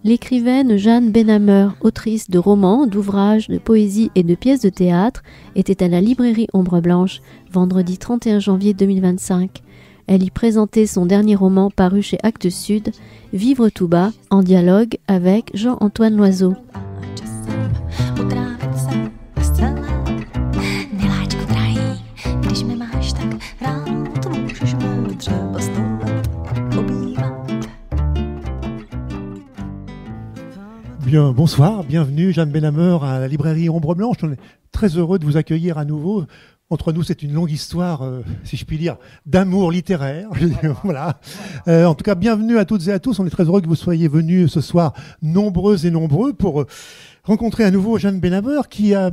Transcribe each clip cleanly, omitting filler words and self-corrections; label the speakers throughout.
Speaker 1: L'écrivaine Jeanne Benhammer, autrice de romans, d'ouvrages, de poésie et de pièces de théâtre, était à la librairie Ombre Blanche, vendredi 31 janvier 2025. Elle y présentait son dernier roman paru chez Actes Sud, Vivre tout bas, en dialogue avec Jean-Antoine Loiseau.
Speaker 2: Bien, bonsoir, bienvenue Jeanne Benhammer à la librairie Ombre Blanche. On est très heureux de vous accueillir à nouveau. Entre nous, c'est une longue histoire, si je puis dire, d'amour littéraire. Voilà. En tout cas, bienvenue à toutes et à tous. On est très heureux que vous soyez venus ce soir, nombreuses et nombreux, pour rencontrer à nouveau Jeanne Benhammer, qui a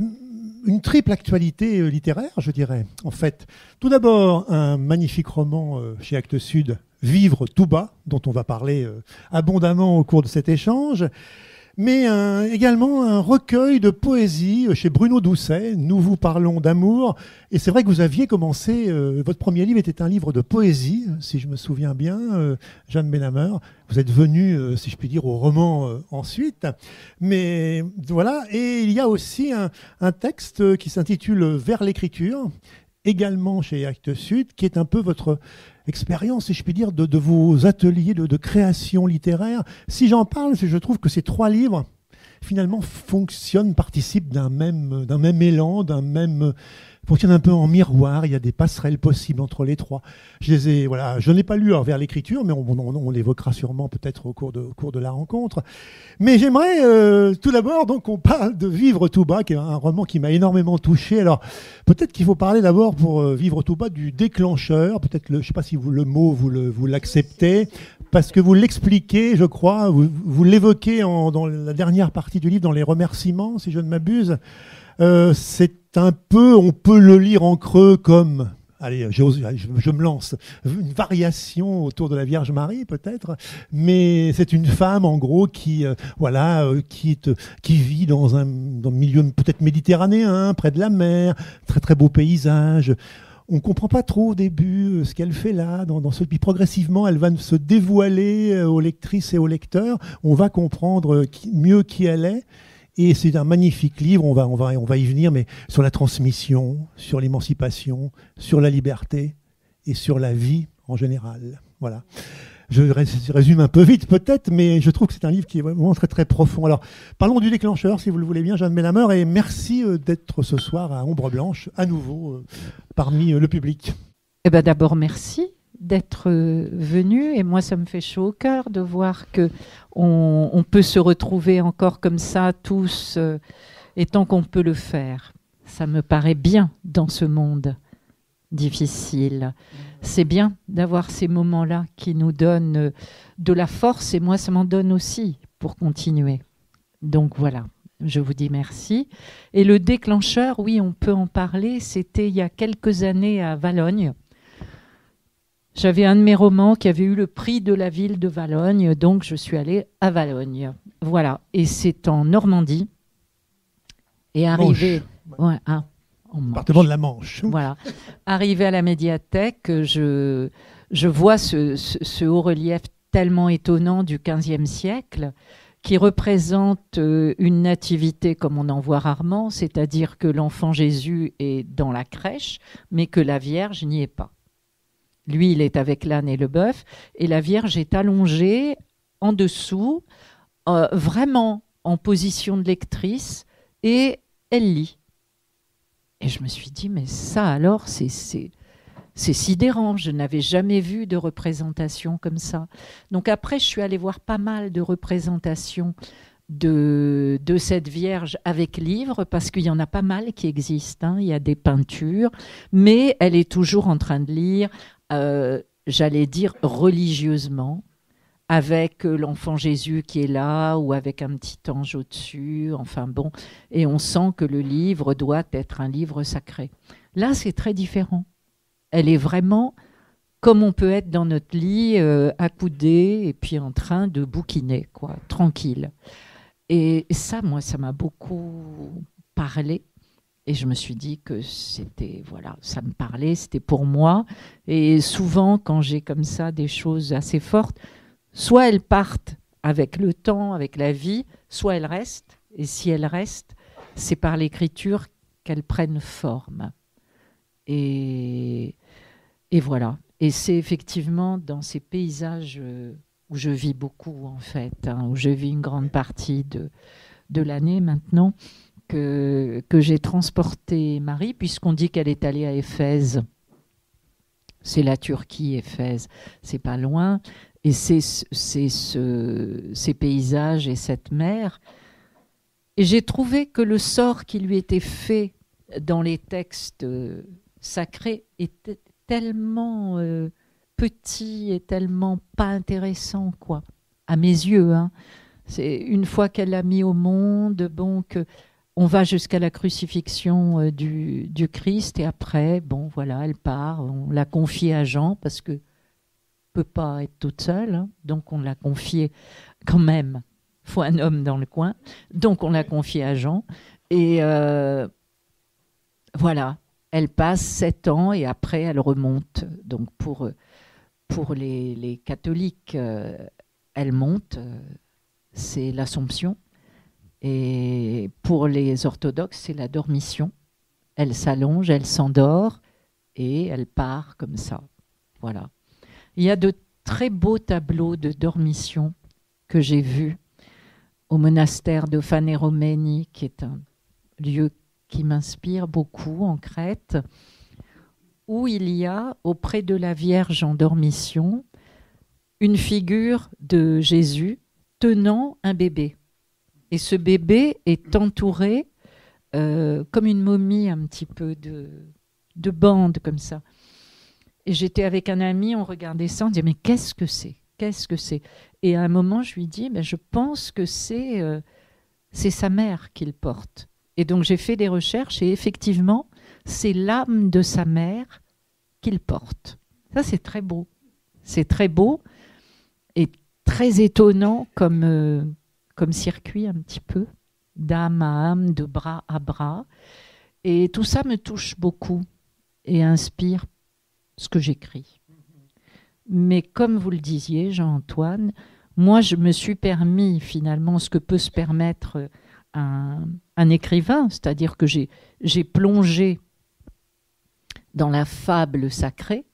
Speaker 2: une triple actualité littéraire, je dirais. En fait, tout d'abord, un magnifique roman chez Actes Sud, Vivre tout bas, dont on va parler abondamment au cours de cet échange. Mais également un recueil de poésie chez Bruno Doucet, Nous vous parlons d'amour. Et c'est vrai que vous aviez commencé, votre premier livre était un livre de poésie, si je me souviens bien, Jeanne Benhammer. Vous êtes venu, si je puis dire, au roman ensuite. Mais voilà, et il y a aussi un texte qui s'intitule Vers l'écriture, également chez Actes Sud, qui est un peu votre expérience, si je puis dire, de vos ateliers de création littéraire. Si j'en parle, c'est que je trouve que ces trois livres, finalement, fonctionnent, participent d'un même élan, fonctionnent un peu en miroir. Il y a des passerelles possibles entre les trois. Je n'ai pas lu Vers l'écriture, mais on l'évoquera sûrement peut-être au cours de la rencontre. Mais j'aimerais tout d'abord donc qu'on parle de Vivre tout bas, qui est un roman qui m'a énormément touché. Alors peut-être qu'il faut parler d'abord pour Vivre tout bas du déclencheur. Peut-être je ne sais pas si le mot vous l'acceptez, parce que vous l'expliquez, je crois, vous l'évoquez dans la dernière partie du livre, dans les remerciements, si je ne m'abuse. C'est un peu, on peut le lire en creux comme, allez, je me lance, une variation autour de la Vierge Marie peut-être, mais c'est une femme en gros qui vit dans un milieu peut-être méditerranéen, près de la mer, très très beau paysage. On ne comprend pas trop au début ce qu'elle fait là, puis progressivement elle va se dévoiler aux lectrices et aux lecteurs. On va comprendre mieux qui elle est. Et c'est un magnifique livre, on va y venir, mais sur la transmission, sur l'émancipation, sur la liberté et sur la vie en général. Voilà. Je résume un peu vite peut-être, mais je trouve que c'est un livre qui est vraiment très très profond. Alors, parlons du déclencheur, si vous le voulez bien, Jeanne Benhammer, et merci d'être ce soir à Ombre Blanche, à nouveau, parmi le public.
Speaker 3: Eh ben, d'abord, merci d'être venu, et moi ça me fait chaud au cœur de voir que on peut se retrouver encore comme ça tous, et tant qu'on peut le faire, ça me paraît bien dans ce monde difficile. C'est bien d'avoir ces moments-là qui nous donnent de la force, et moi ça m'en donne aussi pour continuer. Donc voilà, je vous dis merci. Et le déclencheur, oui, on peut en parler, c'était il y a quelques années à Valognes. J'avais un de mes romans qui avait eu le prix de la ville de Valognes, donc je suis allée à Valognes. Voilà, et c'est en Normandie. Et arrivé... Ouais,
Speaker 2: département de la Manche.
Speaker 3: Voilà. Arrivé à la médiathèque, je vois ce haut-relief tellement étonnant du XVe siècle qui représente une nativité comme on en voit rarement, c'est-à-dire que l'enfant Jésus est dans la crèche, mais que la Vierge n'y est pas. Lui, il est avec l'âne et le bœuf, et la Vierge est allongée en dessous, vraiment en position de lectrice, et elle lit. Et je me suis dit, mais ça alors, c'est sidérant, je n'avais jamais vu de représentation comme ça. Donc après, je suis allée voir pas mal de représentations de cette Vierge avec livre, parce qu'il y en a pas mal qui existent, hein. Il y a des peintures, mais elle est toujours en train de lire, j'allais dire religieusement, avec l'enfant Jésus qui est là, ou avec un petit ange au-dessus, enfin bon, et on sent que le livre doit être un livre sacré. Là, c'est très différent. Elle est vraiment comme on peut être dans notre lit, accoudé, et puis en train de bouquiner, quoi, tranquille. Et ça, moi, ça m'a beaucoup parlé. Et je me suis dit que c'était, voilà, ça me parlait, c'était pour moi. Et souvent, quand j'ai comme ça des choses assez fortes, soit elles partent avec le temps, avec la vie, soit elle reste, et si elle reste, c'est par l'écriture qu'elle prenne forme. Et voilà. Et c'est effectivement dans ces paysages où je vis beaucoup, en fait, où je vis une grande partie de l'année maintenant, que j'ai transporté Marie, puisqu'on dit qu'elle est allée à Éphèse. C'est la Turquie, Éphèse, c'est pas loin. Et c'est ces paysages et cette mer. Et j'ai trouvé que le sort qui lui était fait dans les textes sacrés était tellement petit et tellement pas intéressant, quoi, à mes yeux. C'est une fois qu'elle l'a mis au monde, on va jusqu'à la crucifixion du Christ, et après, voilà, elle part, on l'a confiée à Jean, parce que peut pas être toute seule, donc on l'a confiée quand même. Faut un homme dans le coin, donc on l'a confiée à Jean, et voilà, elle passe 7 ans et après elle remonte. Donc pour les catholiques, elle monte, c'est l'Assomption. Et pour les orthodoxes, c'est la dormition. Elle s'allonge, elle s'endort et elle part comme ça. Voilà. Il y a de très beaux tableaux de dormition que j'ai vus au monastère de Faneromeni, qui est un lieu qui m'inspire beaucoup en Crète, où il y a, auprès de la Vierge en dormition, une figure de Jésus tenant un bébé. Et ce bébé est entouré, comme une momie, un petit peu de bandes comme ça. Et j'étais avec un ami, on regardait ça, on disait « Mais qu'est-ce que c'est ? Qu'est-ce que c'est ?» Et à un moment, je lui dis « Je pense que c'est sa mère qu'il porte. » Et donc, j'ai fait des recherches et effectivement, c'est l'âme de sa mère qu'il porte. Ça, c'est très beau. C'est très beau et très étonnant comme circuit un petit peu, d'âme à âme, de bras à bras. Et tout ça me touche beaucoup et inspire ce que j'écris. Mais comme vous le disiez, Jean-Antoine, moi, je me suis permis finalement ce que peut se permettre un écrivain, c'est-à-dire que j'ai plongé dans la fable sacrée,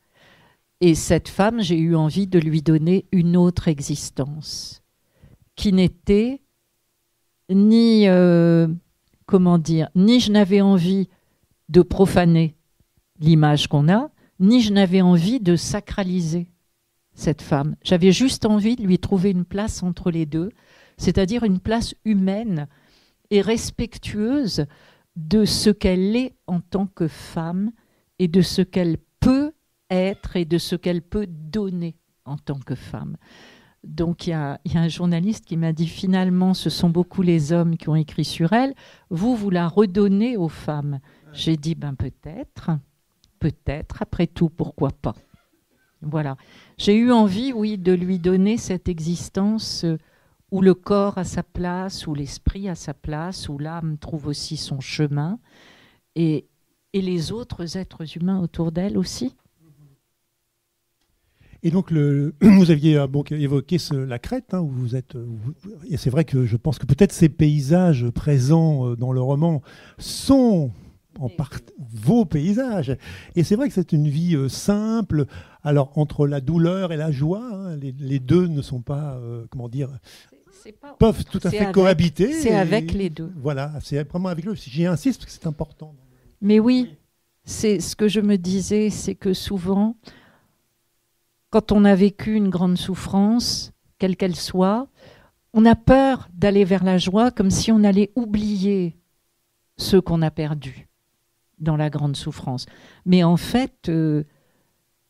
Speaker 3: et cette femme, j'ai eu envie de lui donner une autre existence, qui n'était ni, ni je n'avais envie de profaner l'image qu'on a, ni je n'avais envie de sacraliser cette femme. J'avais juste envie de lui trouver une place entre les deux, c'est-à-dire une place humaine et respectueuse de ce qu'elle est en tant que femme et de ce qu'elle peut être et de ce qu'elle peut donner en tant que femme. Donc il y a un journaliste qui m'a dit finalement ce sont beaucoup les hommes qui ont écrit sur elle, vous la redonnez aux femmes. J'ai dit peut-être, après tout, pourquoi pas. Voilà. J'ai eu envie, oui, de lui donner cette existence où le corps a sa place, où l'esprit a sa place, où l'âme trouve aussi son chemin, et les autres êtres humains autour d'elle aussi.
Speaker 2: Et donc, vous aviez évoqué la Crète, où vous êtes. Et c'est vrai que je pense que peut-être ces paysages présents dans le roman sont en partie vos paysages. Et c'est vrai que c'est une vie simple. Alors, entre la douleur et la joie, les deux ne sont pas, peuvent tout à fait cohabiter.
Speaker 3: C'est avec les deux.
Speaker 2: Voilà, c'est vraiment avec eux. J'y insiste parce que c'est important.
Speaker 3: Mais oui, c'est ce que je me disais, c'est que souvent, quand on a vécu une grande souffrance, quelle qu'elle soit, on a peur d'aller vers la joie comme si on allait oublier ce qu'on a perdu dans la grande souffrance. Mais en fait,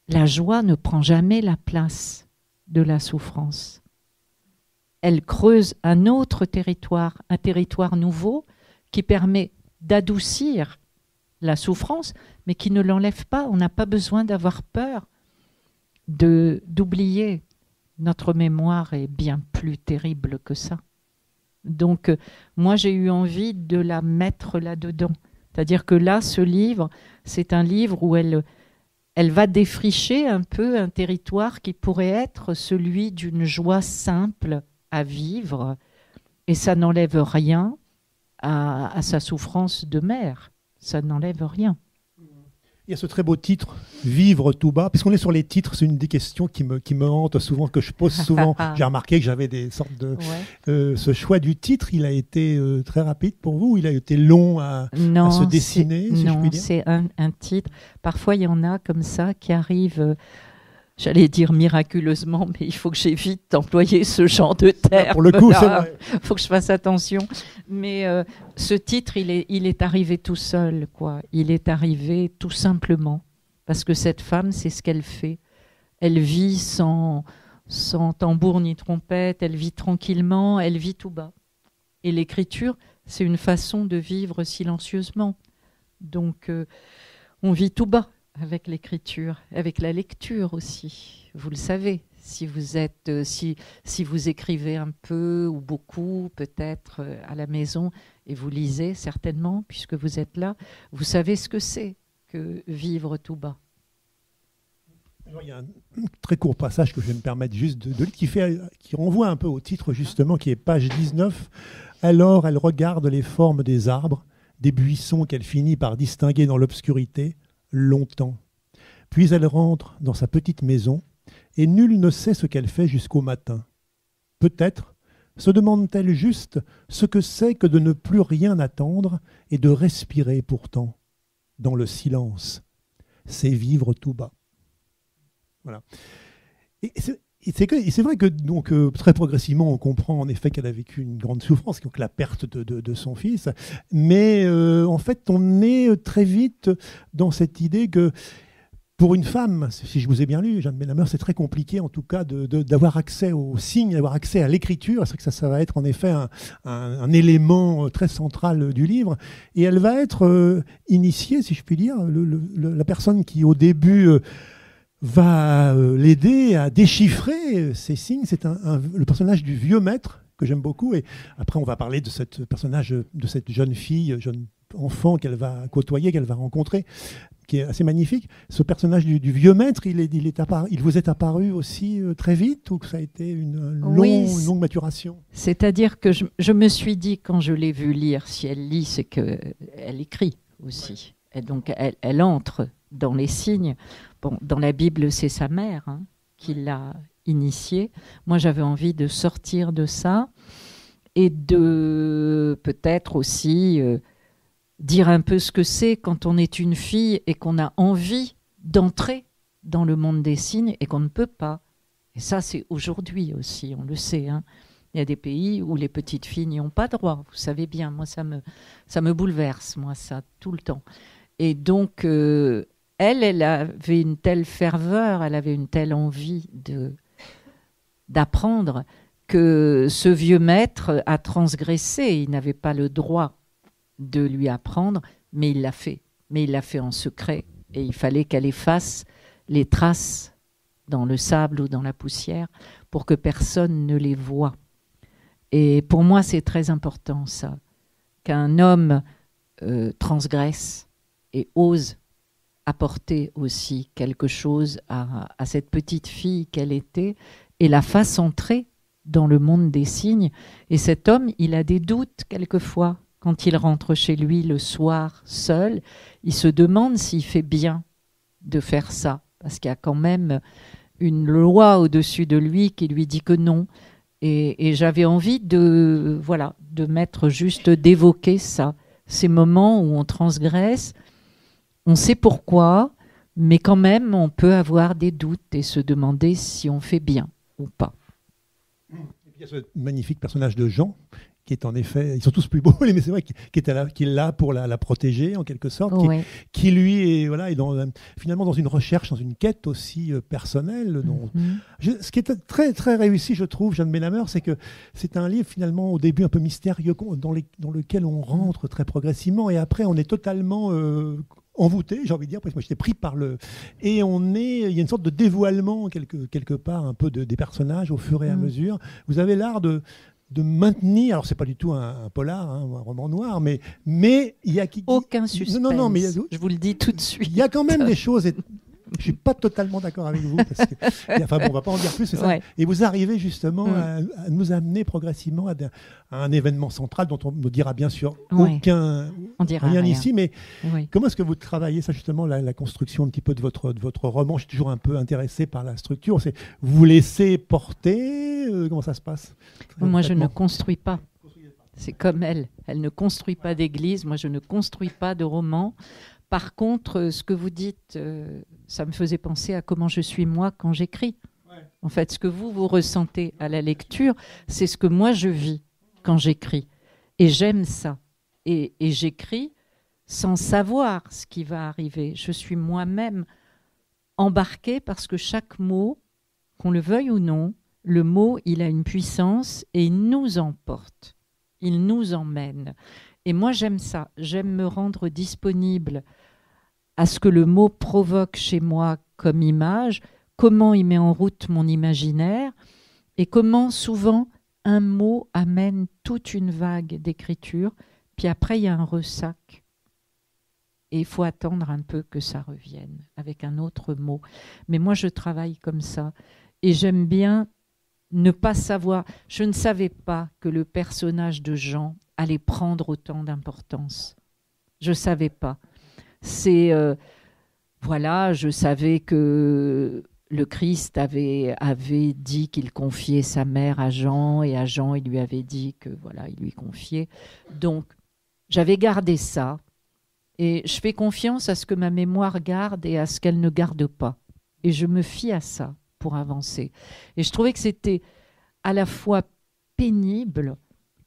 Speaker 3: la joie ne prend jamais la place de la souffrance. Elle creuse un autre territoire, un territoire nouveau qui permet d'adoucir la souffrance, mais qui ne l'enlève pas. On n'a pas besoin d'avoir peur d'oublier. Notre mémoire est bien plus terrible que ça. Donc, moi, j'ai eu envie de la mettre là-dedans. C'est-à-dire que là, ce livre, c'est un livre où elle va défricher un peu un territoire qui pourrait être celui d'une joie simple à vivre et ça n'enlève rien à sa souffrance de mère. Ça n'enlève rien.
Speaker 2: Il y a ce très beau titre, Vivre tout bas. Puisqu'on est sur les titres, c'est une des questions qui me hante souvent, que je pose souvent. J'ai remarqué que j'avais des sortes de...
Speaker 3: Ouais.
Speaker 2: Ce choix du titre, il a été très rapide pour vous? Il a été long à se dessiner, si je puis dire?
Speaker 3: C'est un titre. Parfois, il y en a comme ça qui arrivent... J'allais dire miraculeusement, mais il faut que j'évite d'employer ce genre de terme.
Speaker 2: Pour le coup, c'est vrai.
Speaker 3: Il faut que je fasse attention. Mais ce titre, il est arrivé tout seul, quoi. Il est arrivé tout simplement. Parce que cette femme, c'est ce qu'elle fait. Elle vit sans tambour ni trompette, elle vit tranquillement, elle vit tout bas. Et l'écriture, c'est une façon de vivre silencieusement. Donc, on vit tout bas avec l'écriture, avec la lecture aussi. Vous le savez, si vous écrivez un peu ou beaucoup, peut-être à la maison, et vous lisez certainement, puisque vous êtes là, vous savez ce que c'est que vivre tout bas.
Speaker 2: Alors, il y a un très court passage que je vais me permettre juste de lire, qui renvoie un peu au titre justement, qui est page 19. Alors elle regarde les formes des arbres, des buissons qu'elle finit par distinguer dans l'obscurité, longtemps. Puis elle rentre dans sa petite maison et nul ne sait ce qu'elle fait jusqu'au matin. Peut-être se demande-t-elle juste ce que c'est que de ne plus rien attendre et de respirer pourtant dans le silence. C'est vivre tout bas. Voilà. Et c'est vrai que donc, très progressivement, on comprend en effet qu'elle a vécu une grande souffrance, donc la perte de son fils. Mais en fait, on est très vite dans cette idée que pour une femme, si je vous ai bien lu, Jeanne Benhammer, c'est très compliqué en tout cas d'avoir accès aux signes, d'avoir accès à l'écriture. C'est que ça va être en effet un élément très central du livre. Et elle va être initiée, si je puis dire, la personne qui au début... va l'aider à déchiffrer ces signes. C'est le personnage du vieux maître que j'aime beaucoup. Et après, on va parler de ce personnage, de cette jeune fille, jeune enfant qu'elle va côtoyer, qu'elle va rencontrer, qui est assez magnifique. Ce personnage du vieux maître, il vous est apparu aussi très vite, ou que ça a été une longue maturation?
Speaker 3: C'est-à-dire que je me suis dit, quand je l'ai vue lire, si elle lit, c'est qu'elle écrit aussi. Et donc, elle entre dans les signes. Bon, dans la Bible, c'est sa mère qui l'a initiée. Moi, j'avais envie de sortir de ça et de peut-être aussi dire un peu ce que c'est quand on est une fille et qu'on a envie d'entrer dans le monde des signes et qu'on ne peut pas. Et ça, c'est aujourd'hui aussi, on le sait. Il y a des pays où les petites filles n'y ont pas droit. Vous savez bien, moi, ça me bouleverse, moi, ça, tout le temps. Et donc... Elle avait une telle ferveur, elle avait une telle envie d'apprendre que ce vieux maître a transgressé. Il n'avait pas le droit de lui apprendre, mais il l'a fait. Mais il l'a fait en secret. Et il fallait qu'elle efface les traces dans le sable ou dans la poussière pour que personne ne les voie. Et pour moi, c'est très important, ça, qu'un homme transgresse et ose apporter aussi quelque chose à cette petite fille qu'elle était et la fasse entrer dans le monde des signes. Et cet homme, il a des doutes quelquefois. Quand il rentre chez lui le soir seul, il se demande s'il fait bien de faire ça, parce qu'il y a quand même une loi au-dessus de lui qui lui dit que non. Et j'avais envie de mettre juste, d'évoquer ça, ces moments où on transgresse. On sait pourquoi, mais quand même, on peut avoir des doutes et se demander si on fait bien ou pas.
Speaker 2: Il y a ce magnifique personnage de Jean, qui est en effet, ils sont tous plus beaux, mais c'est vrai qu'il est là pour la protéger en quelque sorte,
Speaker 3: Ouais.
Speaker 2: qui lui est finalement dans une recherche, dans une quête aussi personnelle. Ce qui est très très réussi, je trouve, Jeanne Benhammer, c'est que c'est un livre finalement au début un peu mystérieux, dans lequel on rentre très progressivement, et après on est totalement envoûté, j'ai envie de dire, parce que moi j'étais pris par et il y a une sorte de dévoilement quelque part un peu des personnages au fur et à mesure. Vous avez l'art de maintenir, alors c'est pas du tout un polar, un roman noir, mais il y a
Speaker 3: aucun suspense.
Speaker 2: Non, mais
Speaker 3: je vous le dis tout de suite.
Speaker 2: Il y a quand même des choses Je suis pas totalement d'accord avec vous. Parce que, enfin bon, on va pas en dire plus. C'est ça.
Speaker 3: Ouais.
Speaker 2: Et vous arrivez justement à nous amener progressivement à un événement central dont on ne dira bien sûr
Speaker 3: Ouais.
Speaker 2: rien
Speaker 3: rien
Speaker 2: ici. Mais
Speaker 3: Oui.
Speaker 2: comment est-ce que vous travaillez ça justement, la construction un petit peu de votre roman? Je suis toujours un peu intéressé par la structure. Vous vous laissez porter comment ça se passe?
Speaker 3: Moi, je ne construis pas. C'est comme elle. Elle ne construit pas d'église. Moi, je ne construis pas de roman. Par contre, ce que vous dites, ça me faisait penser à comment je suis moi quand j'écris. Ouais. En fait, ce que vous ressentez à la lecture, c'est ce que moi je vis quand j'écris. Et j'aime ça. Et j'écris sans savoir ce qui va arriver. Je suis moi-même embarquée parce que chaque mot, qu'on le veuille ou non, le mot, il a une puissance et il nous emporte. Il nous emmène. Et moi, j'aime ça. J'aime me rendre disponible à ce que le mot provoque chez moi comme image, comment il met en route mon imaginaire et comment souvent un mot amène toute une vague d'écriture, puis après il y a un ressac. Et il faut attendre un peu que ça revienne avec un autre mot. Mais moi, je travaille comme ça. Et j'aime bien ne pas savoir. Je ne savais pas que le personnage de Jean allait prendre autant d'importance. Je ne savais pas. Voilà, je savais que le Christ avait dit qu'il confiait sa mère à Jean, et à Jean, il lui avait dit que voilà, il lui confiait. Donc, j'avais gardé ça, et je fais confiance à ce que ma mémoire garde et à ce qu'elle ne garde pas. Et je me fie à ça pour avancer. Et je trouvais que c'était à la fois pénible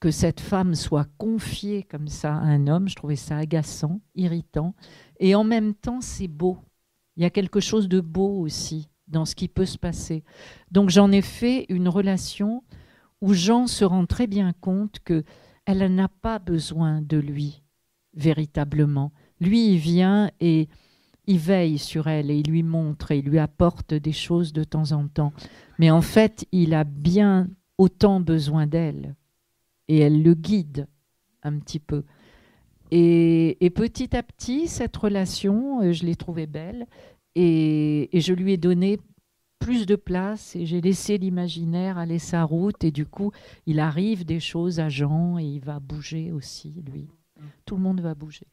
Speaker 3: que cette femme soit confiée comme ça à un homme. Je trouvais ça agaçant, irritant. Et en même temps, c'est beau. Il y a quelque chose de beau aussi dans ce qui peut se passer. Donc j'en ai fait une relation où Jean se rend très bien compte qu'elle n'a pas besoin de lui, véritablement. Lui, il vient et il veille sur elle et il lui montre et il lui apporte des choses de temps en temps. Mais en fait, il a bien autant besoin d'elle. Et elle le guide un petit peu. Et petit à petit, cette relation, je l'ai trouvée belle. Et je lui ai donné plus de place et j'ai laissé l'imaginaire aller sa route. Et du coup, il arrive des choses à Jean et il va bouger aussi, lui. Tout le monde va bouger.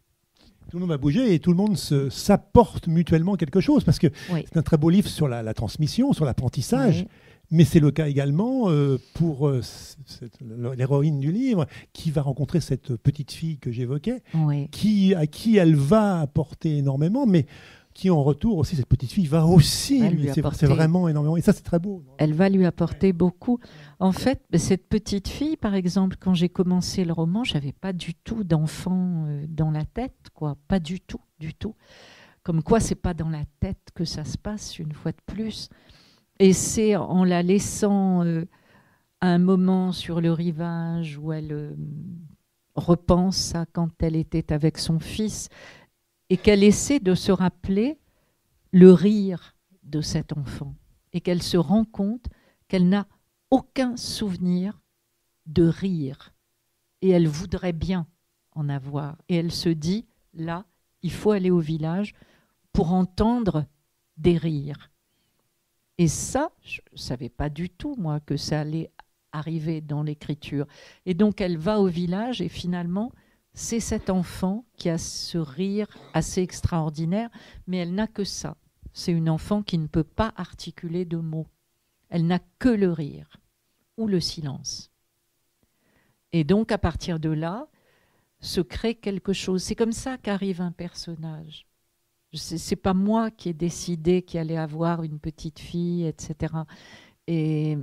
Speaker 2: Tout le monde va bouger et tout le monde s'apporte mutuellement quelque chose, parce que
Speaker 3: oui.
Speaker 2: C'est un très beau livre sur la transmission, sur l'apprentissage,
Speaker 3: oui.
Speaker 2: Mais c'est le cas également pour l'héroïne du livre, qui va rencontrer cette petite fille que j'évoquais,
Speaker 3: oui.
Speaker 2: à qui elle va apporter énormément, mais qui en retour aussi, cette petite fille va aussi c'est vraiment énormément, et ça c'est très beau.
Speaker 3: Elle va lui apporter beaucoup. En fait, cette petite fille, par exemple, quand j'ai commencé le roman, j'avais pas du tout d'enfant dans la tête, quoi, pas du tout, du tout. Comme quoi, c'est pas dans la tête que ça se passe, une fois de plus. Et c'est en la laissant à un moment sur le rivage où elle repense à quand elle était avec son fils, et qu'elle essaie de se rappeler le rire de cet enfant, et qu'elle se rend compte qu'elle n'a aucun souvenir de rire, et elle voudrait bien en avoir. Et elle se dit, là, il faut aller au village pour entendre des rires. Et ça, je ne savais pas du tout, moi, que ça allait arriver dans l'écriture. Et donc, elle va au village et finalement, c'est cet enfant qui a ce rire assez extraordinaire, mais elle n'a que ça. C'est une enfant qui ne peut pas articuler de mots. Elle n'a que le rire ou le silence. Et donc, à partir de là, se crée quelque chose. C'est comme ça qu'arrive un personnage. C'est pas moi qui ai décidé qu'il allait avoir une petite fille, etc. Et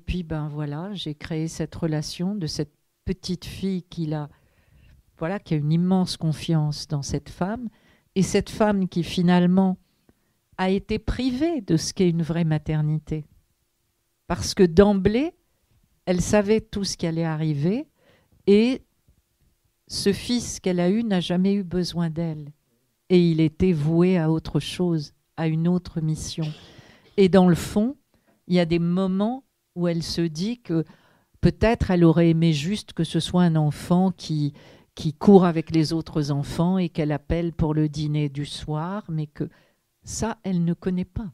Speaker 3: puis, ben voilà, j'ai créé cette relation de cette petite fille qui a une immense confiance dans cette femme, et cette femme qui finalement a été privée de ce qu'est une vraie maternité. Parce que d'emblée, elle savait tout ce qui allait arriver, et ce fils qu'elle a eu n'a jamais eu besoin d'elle. Et il était voué à autre chose, à une autre mission. Et dans le fond, il y a des moments où elle se dit que peut-être elle aurait aimé juste que ce soit un enfant qui court avec les autres enfants et qu'elle appelle pour le dîner du soir, mais que ça, elle ne connaît pas.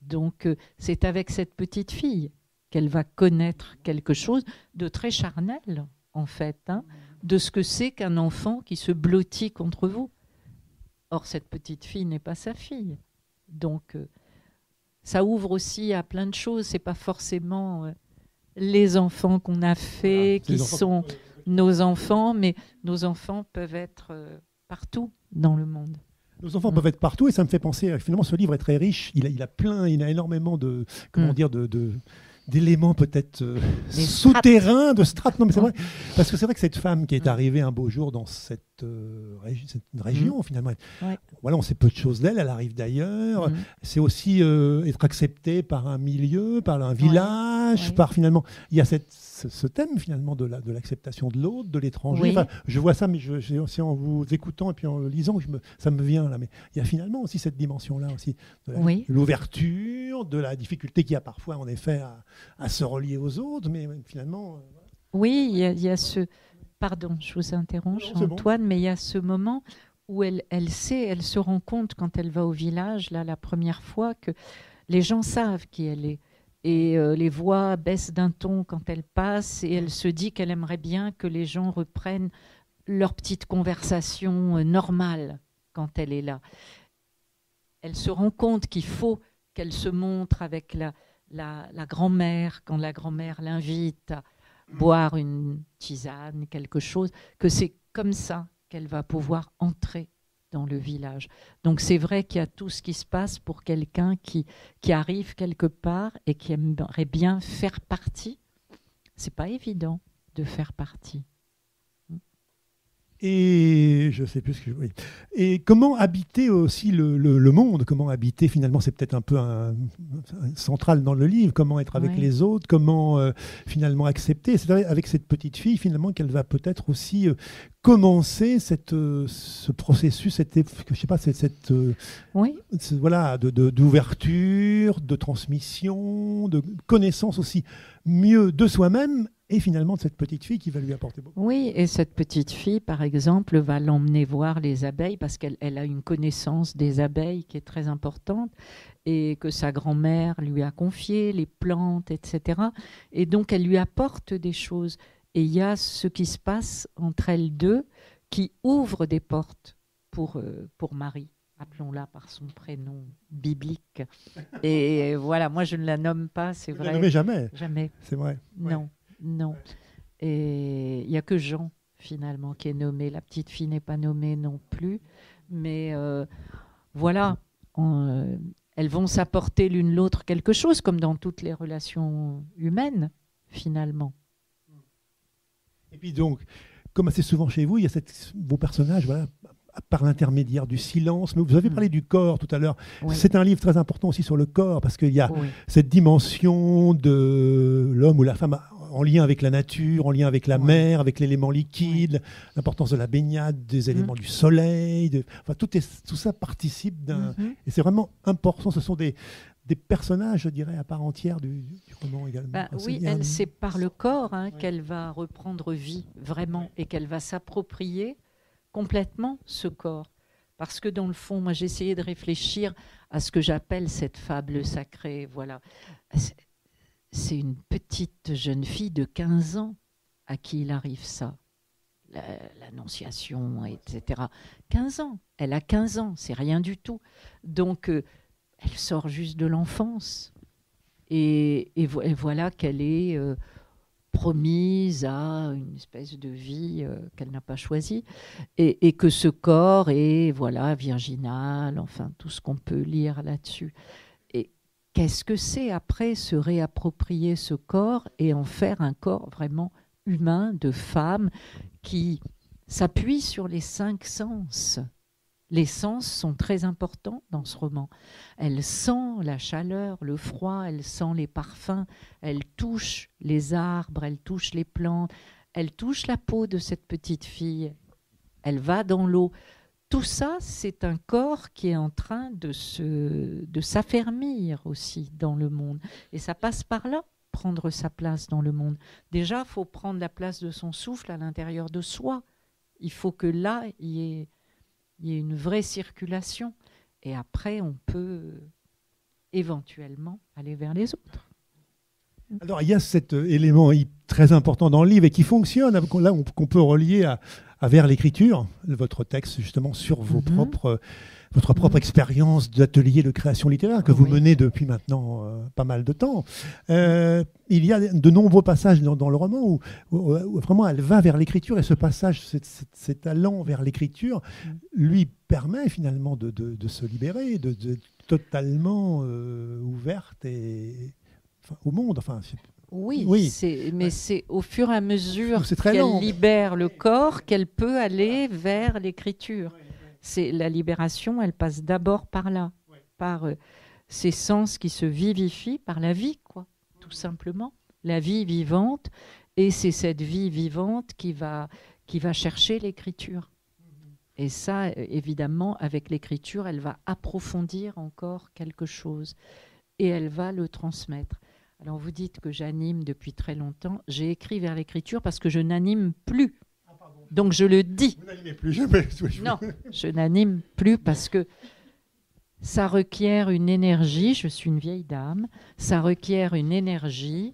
Speaker 3: Donc, c'est avec cette petite fille qu'elle va connaître quelque chose de très charnel, en fait, hein, de ce que c'est qu'un enfant qui se blottit contre vous. Or, cette petite fille n'est pas sa fille. Donc, ça ouvre aussi à plein de choses. Ce n'est pas forcément les enfants qu'on a faits qui sont nos enfants, mais nos enfants peuvent être partout dans le monde.
Speaker 2: Nos enfants peuvent être partout et ça me fait penser, finalement ce livre est très riche, il a énormément de, d'éléments peut-être souterrains, de strates. Non mais c'est vrai, parce que c'est vrai que cette femme qui est arrivée un beau jour dans cette région finalement, voilà, on sait peu de choses d'elle, elle arrive d'ailleurs, c'est aussi être acceptée par un milieu, par un village, par finalement, il y a ce thème finalement de l'acceptation de l'autre, de l'étranger.
Speaker 3: Oui.
Speaker 2: Enfin, je vois ça, mais c'est en vous écoutant et puis en le lisant que ça me vient là. Mais il y a finalement aussi cette dimension-là aussi, de l'ouverture, de la difficulté qu'il y a parfois en effet à se relier aux autres, mais finalement...
Speaker 3: Oui, il y a ce... Pardon, je vous interromps, Antoine, mais il y a ce moment où elle se rend compte quand elle va au village, là, la première fois, que les gens savent qui elle est. Et les voix baissent d'un ton quand elle passe, et elle se dit qu'elle aimerait bien que les gens reprennent leur petite conversation normale quand elle est là. Elle se rend compte qu'il faut qu'elle se montre avec la grand-mère, quand la grand-mère l'invite à boire une tisane, quelque chose, que c'est comme ça qu'elle va pouvoir entrer dans le village. Donc c'est vrai qu'il y a tout ce qui se passe pour quelqu'un qui arrive quelque part et qui aimerait bien faire partie. C'est pas évident de faire partie.
Speaker 2: Et je sais plus ce que oui. Et comment habiter aussi le monde, comment habiter finalement, c'est peut-être un peu central dans le livre, comment être avec les autres, comment finalement accepter. C'est avec cette petite fille finalement qu'elle va peut-être aussi commencer ce processus, voilà, d'ouverture, de transmission, de connaissance aussi mieux de soi-même. Et finalement, de cette petite fille qui va lui apporter beaucoup.
Speaker 3: Oui, et cette petite fille, par exemple, va l'emmener voir les abeilles parce qu'elle a une connaissance des abeilles qui est très importante et que sa grand-mère lui a confié, les plantes, etc. Et donc, elle lui apporte des choses. Et il y a ce qui se passe entre elles deux qui ouvre des portes pour Marie. Appelons-la par son prénom biblique. Et voilà, moi, je ne la nomme pas, c'est vrai.
Speaker 2: Vous ne la nommez jamais.
Speaker 3: Jamais.
Speaker 2: C'est vrai.
Speaker 3: Non.
Speaker 2: Ouais.
Speaker 3: Non. Et il n'y a que Jean, finalement, qui est nommé. La petite fille n'est pas nommée non plus. Mais voilà, elles vont s'apporter l'une l'autre quelque chose, comme dans toutes les relations humaines, finalement.
Speaker 2: Et puis donc, comme assez souvent chez vous, il y a vos personnages, voilà, par l'intermédiaire du silence. Mais vous avez parlé du corps tout à l'heure. Oui. C'est un livre très important aussi sur le corps, parce qu'il y a cette dimension de l'homme ou la femme en lien avec la nature, en lien avec la mer, avec l'élément liquide, l'importance de la baignade, des éléments du soleil. Enfin, tout ça participe d'un... Et c'est vraiment important. Ce sont des personnages, je dirais, à part entière du roman également.
Speaker 3: Oui, c'est par le corps qu'elle va reprendre vie, vraiment, et qu'elle va s'approprier complètement ce corps. Parce que dans le fond, moi, j'ai essayé de réfléchir à ce que j'appelle cette fable sacrée. Voilà. C'est une petite jeune fille de 15 ans à qui il arrive ça. L'annonciation, etc. 15 ans. Elle a 15 ans, c'est rien du tout. Donc, elle sort juste de l'enfance. Et voilà qu'elle est promise à une espèce de vie qu'elle n'a pas choisie. Et que ce corps est, voilà, virginal, enfin, tout ce qu'on peut lire là-dessus. Qu'est-ce que c'est après se réapproprier ce corps et en faire un corps vraiment humain de femme qui s'appuie sur les 5 sens. Les sens sont très importants dans ce roman. Elle sent la chaleur, le froid, elle sent les parfums, elle touche les arbres, elle touche les plantes, elle touche la peau de cette petite fille, elle va dans l'eau. Tout ça, c'est un corps qui est en train de s'affermir aussi dans le monde. Et ça passe par là, prendre sa place dans le monde. Déjà, il faut prendre la place de son souffle à l'intérieur de soi. Il faut que là, il y ait une vraie circulation. Et après, on peut éventuellement aller vers les autres.
Speaker 2: Alors, il y a cet élément très important dans le livre et qui fonctionne, là, qu'on peut relier à vers l'écriture, votre texte justement sur votre propre expérience d'atelier de création littéraire que vous menez depuis maintenant pas mal de temps. Il y a de nombreux passages dans le roman où vraiment elle va vers l'écriture, et ce passage, cet allant vers l'écriture, lui permet finalement de se libérer, de totalement ouverte au monde.
Speaker 3: Oui, mais c'est au fur et à mesure
Speaker 2: qu'elle
Speaker 3: libère le corps qu'elle peut aller vers l'écriture. C'est la libération, elle passe d'abord par là, par ces sens qui se vivifient par la vie, quoi, tout simplement. La vie vivante, et c'est cette vie vivante qui va chercher l'écriture. Et ça, évidemment, avec l'écriture, elle va approfondir encore quelque chose et elle va le transmettre. Alors vous dites que j'anime depuis très longtemps. J'ai écrit vers l'écriture parce que je n'anime plus. Donc je le dis.
Speaker 2: Vous n'animez plus,
Speaker 3: non, je n'anime plus parce que ça requiert une énergie. Je suis une vieille dame. Ça requiert une énergie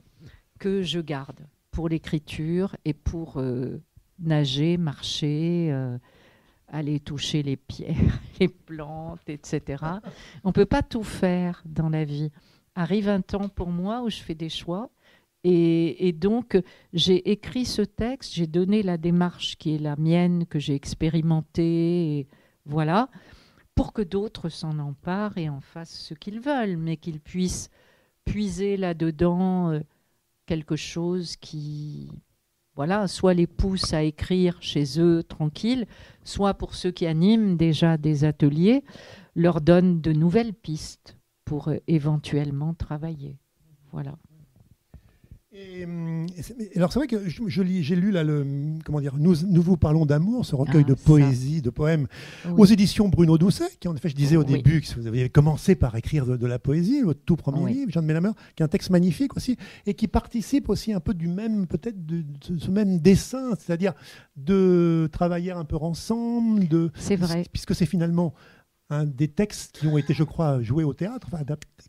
Speaker 3: que je garde pour l'écriture et pour nager, marcher, aller toucher les pierres, les plantes, etc. On ne peut pas tout faire dans la vie. Arrive un temps pour moi où je fais des choix. Et donc, j'ai écrit ce texte, j'ai donné la démarche qui est la mienne, que j'ai expérimentée, et voilà, pour que d'autres s'en emparent et en fassent ce qu'ils veulent, mais qu'ils puissent puiser là-dedans quelque chose qui, voilà, soit les pousse à écrire chez eux tranquille, soit pour ceux qui animent déjà des ateliers, leur donne de nouvelles pistes pour éventuellement travailler. Voilà.
Speaker 2: Et alors c'est vrai que j'ai lu là nous vous parlons d'amour, ce recueil de poésie, de poèmes aux éditions Bruno Doucet, qui en effet, je disais au début que vous avez commencé par écrire de la poésie, votre tout premier livre, Jeanne Benhammer, qui est un texte magnifique aussi et qui participe aussi un peu du même, peut-être de ce même dessin, c'est-à-dire de travailler un peu ensemble,
Speaker 3: c'est vrai,
Speaker 2: puisque c'est finalement des textes qui ont été, je crois, joués au théâtre,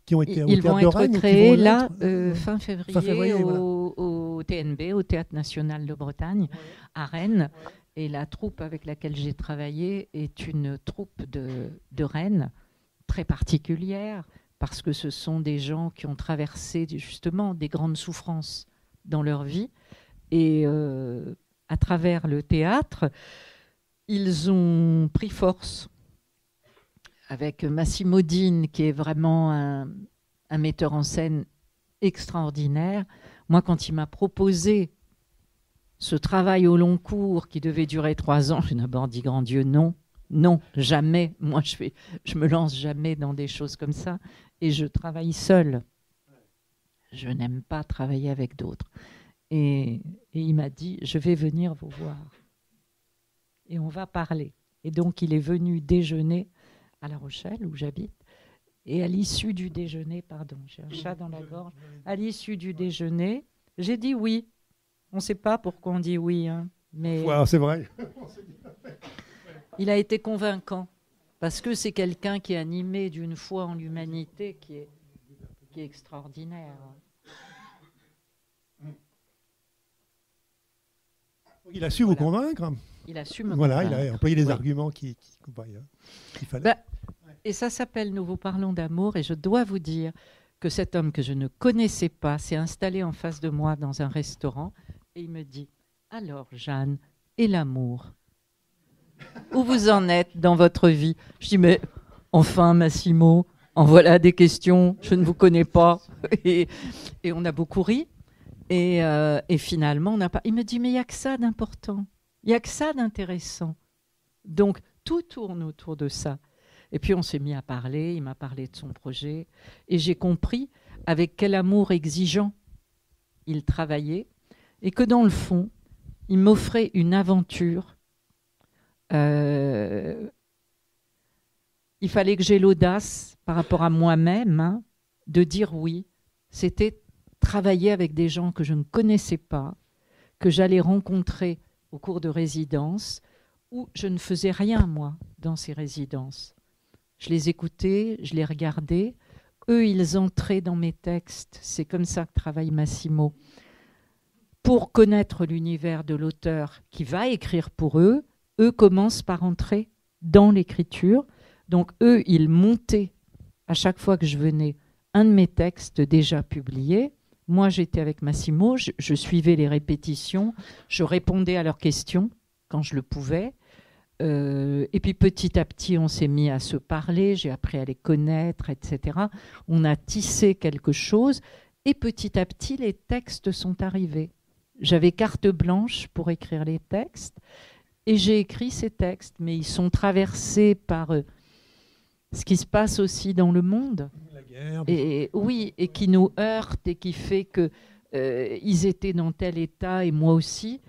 Speaker 2: qui ont été
Speaker 3: ils vont être créés là, fin février au TNB, au Théâtre National de Bretagne, à Rennes. Et la troupe avec laquelle j'ai travaillé est une troupe de Rennes, très particulière, parce que ce sont des gens qui ont traversé justement des grandes souffrances dans leur vie. Et à travers le théâtre, ils ont pris force avec Massimo Dine, qui est vraiment un metteur en scène extraordinaire. Moi, quand il m'a proposé ce travail au long cours qui devait durer 3 ans, j'ai d'abord dit, grand Dieu, non, non, jamais. Moi, je me lance jamais dans des choses comme ça. Et je travaille seule. Je n'aime pas travailler avec d'autres. Et il m'a dit, je vais venir vous voir. Et on va parler. Et donc, il est venu déjeuner à La Rochelle, où j'habite, et à l'issue du déjeuner, pardon, j'ai un chat dans la gorge, à l'issue du déjeuner, j'ai dit oui. On ne sait pas pourquoi on dit oui, hein, mais
Speaker 2: c'est vrai.
Speaker 3: Il a été convaincant, parce que c'est quelqu'un qui est animé d'une foi en l'humanité qui est extraordinaire.
Speaker 2: Il a su vous convaincre.
Speaker 3: Il a su me convaincre.
Speaker 2: Il a employé les arguments qu'il fallait.
Speaker 3: Et ça s'appelle Nous vous parlons d'amour. Et je dois vous dire que cet homme que je ne connaissais pas s'est installé en face de moi dans un restaurant et il me dit « Alors Jeanne, et l'amour ? Où vous en êtes dans votre vie ?» Je dis « Mais enfin Massimo, en voilà des questions, je ne vous connais pas. » Et on a beaucoup ri. Et finalement, on n'a pas... Il me dit « Mais il n'y a que ça d'important. Il n'y a que ça d'intéressant. » Donc, tout tourne autour de ça. Et puis, on s'est mis à parler. Il m'a parlé de son projet. Et j'ai compris avec quel amour exigeant il travaillait. Et que dans le fond, il m'offrait une aventure. Il fallait que j'aie l'audace par rapport à moi-même de dire oui. C'était travailler avec des gens que je ne connaissais pas, que j'allais rencontrer au cours de résidences, où je ne faisais rien, moi, dans ces résidences. Je les écoutais, je les regardais. Eux, ils entraient dans mes textes. C'est comme ça que travaille Massimo. Pour connaître l'univers de l'auteur qui va écrire pour eux, eux commencent par entrer dans l'écriture. Donc eux, ils montaient à chaque fois que je venais un de mes textes déjà publiés. Moi, j'étais avec Massimo, je suivais les répétitions, je répondais à leurs questions quand je le pouvais. Et puis petit à petit, on s'est mis à se parler, j'ai appris à les connaître, etc. On a tissé quelque chose et petit à petit, les textes sont arrivés. J'avais carte blanche pour écrire les textes et j'ai écrit ces textes, mais ils sont traversés par ce qui se passe aussi dans le monde.
Speaker 2: La guerre.
Speaker 3: Et oui, et qui nous heurte et qui fait que ils étaient dans tel état et moi aussi.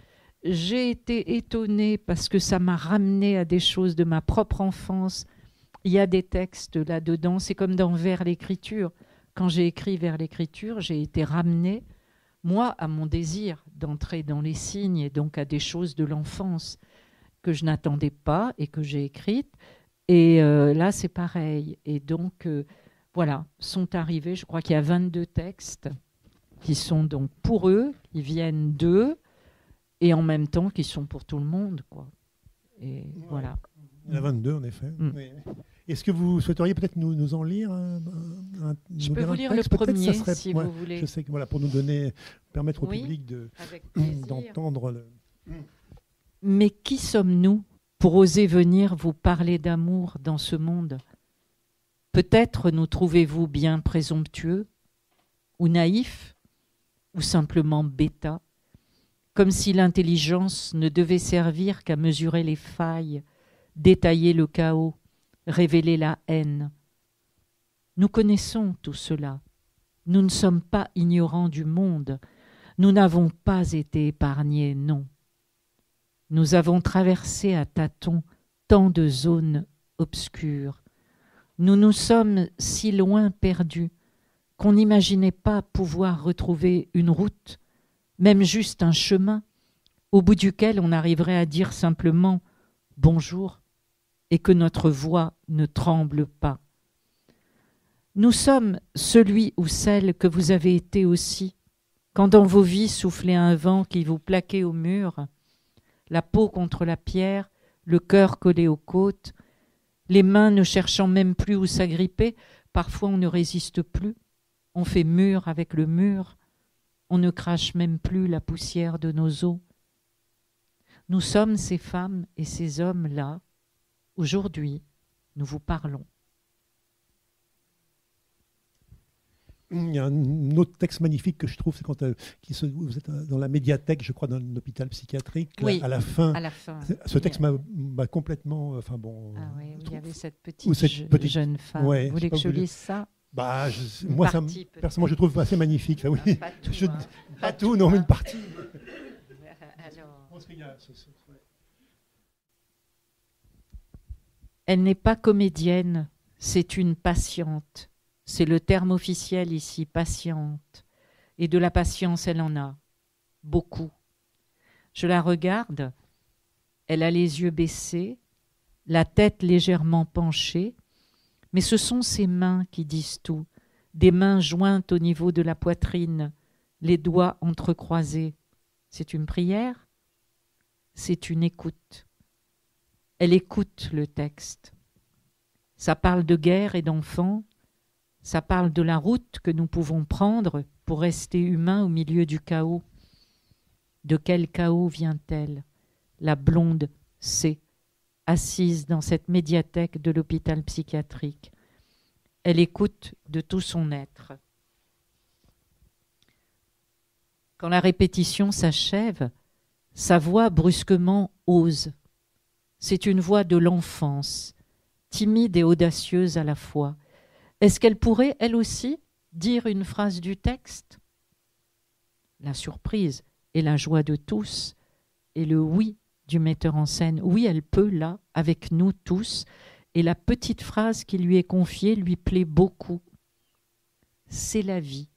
Speaker 3: J'ai été étonnée parce que ça m'a ramené à des choses de ma propre enfance. Il y a des textes là-dedans, c'est comme dans Vers l'écriture. Quand j'ai écrit Vers l'écriture, j'ai été ramenée, moi, à mon désir d'entrer dans les signes et donc à des choses de l'enfance que je n'attendais pas et que j'ai écrites. Et là, c'est pareil. Et donc, voilà, sont arrivés, je crois qu'il y a 22 textes qui sont donc pour eux, qui viennent d'eux, et en même temps qui sont pour tout le monde, quoi. Et ouais. Voilà.
Speaker 2: Il y en a 22, en effet. Oui. Est-ce que vous souhaiteriez peut-être nous en lire
Speaker 3: Je peux vous lire le premier, si vous voulez.
Speaker 2: Je sais que pour nous permettre au public d'entendre le...
Speaker 3: Mais qui sommes-nous pour oser venir vous parler d'amour dans ce monde? Peut-être nous trouvez-vous bien présomptueux, ou naïfs, ou simplement bêta, comme si l'intelligence ne devait servir qu'à mesurer les failles, détailler le chaos, révéler la haine. Nous connaissons tout cela. Nous ne sommes pas ignorants du monde. Nous n'avons pas été épargnés, non. Nous avons traversé à tâtons tant de zones obscures. Nous nous sommes si loin perdus qu'on n'imaginait pas pouvoir retrouver une route, même juste un chemin, au bout duquel on arriverait à dire simplement « bonjour » et que notre voix ne tremble pas. Nous sommes celui ou celle que vous avez été aussi, quand dans vos vies soufflait un vent qui vous plaquait au mur, la peau contre la pierre, le cœur collé aux côtes, les mains ne cherchant même plus où s'agripper, parfois on ne résiste plus, on fait mur avec le mur, on ne crache même plus la poussière de nos os. Nous sommes ces femmes et ces hommes-là. Aujourd'hui, nous vous parlons.
Speaker 2: Il y a un autre texte magnifique que je trouve, c'est quand vous êtes dans la médiathèque, je crois, d'un hôpital psychiatrique,
Speaker 3: oui,
Speaker 2: à la fin.
Speaker 3: À la fin.
Speaker 2: Ce texte m'a complètement...
Speaker 3: Ah oui, il y avait cette petite
Speaker 2: jeune
Speaker 3: femme.
Speaker 2: Ouais,
Speaker 3: vous voulez que je lise ça?
Speaker 2: Moi, personnellement, je trouve assez magnifique. Ça, oui. Pas tout, non, mais une partie.
Speaker 3: Elle n'est pas comédienne, c'est une patiente. C'est le terme officiel ici, patiente. Et de la patience, elle en a. Beaucoup. Je la regarde. Elle a les yeux baissés, la tête légèrement penchée. Mais ce sont ses mains qui disent tout. Des mains jointes au niveau de la poitrine, les doigts entrecroisés. C'est une prière? C'est une écoute. Elle écoute le texte. Ça parle de guerre et d'enfants. Ça parle de la route que nous pouvons prendre pour rester humains au milieu du chaos. De quel chaos vient-elle? La blonde sait, assise dans cette médiathèque de l'hôpital psychiatrique. Elle écoute de tout son être. Quand la répétition s'achève, sa voix brusquement ose. C'est une voix de l'enfance, timide et audacieuse à la fois. Est-ce qu'elle pourrait, elle aussi, dire une phrase du texte? La surprise et la joie de tous, et le oui du metteur en scène. Oui, elle peut, là, avec nous tous, et la petite phrase qui lui est confiée lui plaît beaucoup. C'est la vie.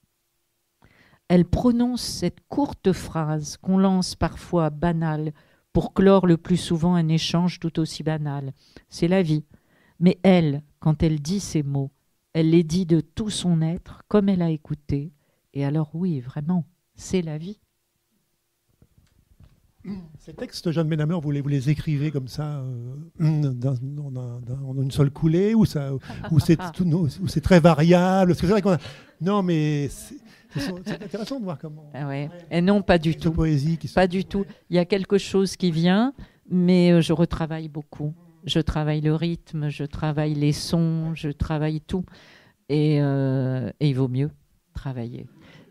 Speaker 3: Elle prononce cette courte phrase qu'on lance parfois banale pour clore le plus souvent un échange tout aussi banal. C'est la vie. Mais elle, quand elle dit ces mots, elle les dit de tout son être, comme elle a écouté. Et alors oui, vraiment, c'est la vie.
Speaker 2: Ces textes, Jeanne Benhammer, vous les écrivez comme ça, en une seule coulée, ou c'est très variable? Parce que c'est vrai qu'on a... Non, mais c'est intéressant de voir comment...
Speaker 3: Ah ouais. Et non, pas du tout. Pas du tout. Il y a quelque chose qui vient, mais je retravaille beaucoup. Je travaille le rythme, je travaille les sons, je travaille tout. Et il vaut mieux travailler.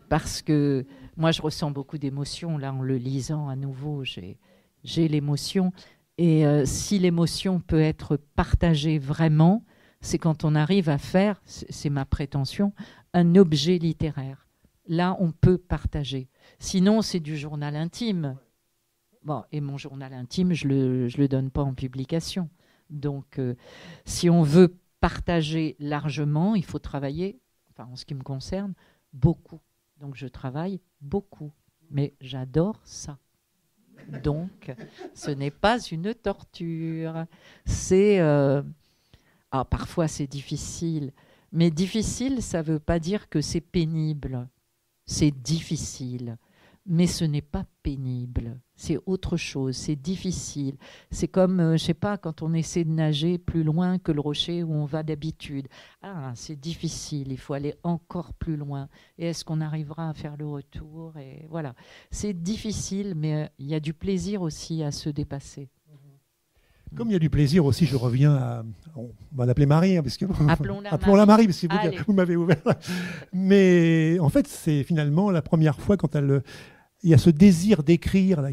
Speaker 3: Parce que moi, je ressens beaucoup d'émotions. Là, en le lisant à nouveau, j'ai l'émotion. Et si l'émotion peut être partagée vraiment, c'est quand on arrive à faire, c'est ma prétention, un objet littéraire. Là, on peut partager. Sinon, c'est du journal intime. Bon, et mon journal intime, je le donne pas en publication. Donc, si on veut partager largement, il faut travailler, enfin, en ce qui me concerne, beaucoup. Donc, je travaille beaucoup. Mais j'adore ça. Donc, ce n'est pas une torture. C'est... parfois, c'est difficile. Mais difficile, ça ne veut pas dire que c'est pénible. C'est difficile. Mais ce n'est pas pénible. C'est autre chose. C'est difficile. C'est comme, je ne sais pas, quand on essaie de nager plus loin que le rocher où on va d'habitude. Ah, c'est difficile. Il faut aller encore plus loin. Et est-ce qu'on arrivera à faire le retour? Et voilà. C'est difficile, mais il y a du plaisir aussi à se dépasser.
Speaker 2: Comme il y a du plaisir aussi, je reviens à... On va l'appeler Marie, parce que...
Speaker 3: Appelons-la
Speaker 2: Marie, parce que vous m'avez ouvert. Mais en fait, c'est finalement la première fois quand il y a ce désir d'écrire, là,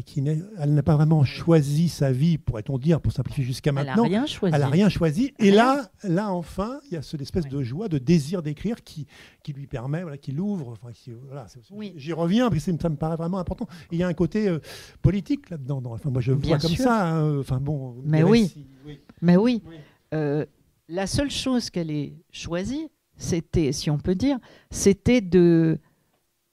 Speaker 2: elle n'a pas vraiment choisi sa vie, pourrait-on dire, pour simplifier jusqu'à maintenant.
Speaker 3: Elle n'a rien choisi.
Speaker 2: Elle n'a rien choisi. Et là, enfin, il y a cette espèce de joie, de désir d'écrire qui lui permet, voilà, qui l'ouvre. Enfin, j'y reviens, parce que ça me paraît vraiment important. Et il y a un côté politique là-dedans. Enfin, moi, je le vois comme ça. Hein. Enfin, bon,
Speaker 3: mais oui. Mais oui. La seule chose qu'elle ait choisie, c'était, si on peut dire, c'était de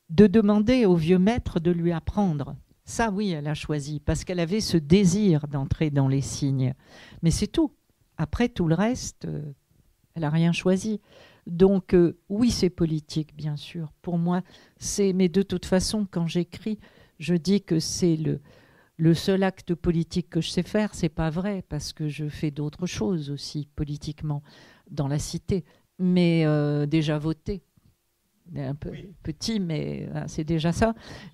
Speaker 3: demander au vieux maître de lui apprendre. Ça, oui, elle a choisi, parce qu'elle avait ce désir d'entrer dans les signes. Mais c'est tout. Après, tout le reste, elle n'a rien choisi. Donc, oui, c'est politique, bien sûr. Pour moi, mais de toute façon, quand j'écris, je dis que c'est le seul acte politique que je sais faire. C'est pas vrai, parce que je fais d'autres choses aussi, politiquement, dans la cité. Mais déjà voté. Un peu petit, mais c'est déjà ça.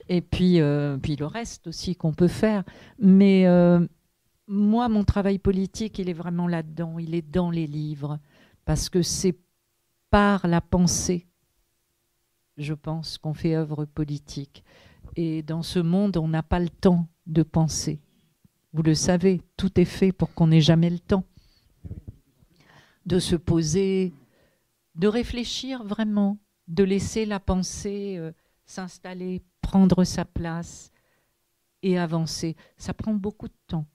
Speaker 3: Et puis le reste aussi qu'on peut faire. Mais moi, mon travail politique, il est vraiment là-dedans. Il est dans les livres. Parce que c'est par la pensée, je pense, qu'on fait œuvre politique. Et dans ce monde, on n'a pas le temps de penser. Vous le savez, tout est fait pour qu'on n'ait jamais le temps de se poser, de réfléchir vraiment, de laisser la pensée s'installer, prendre sa place et avancer. Ça prend beaucoup de temps.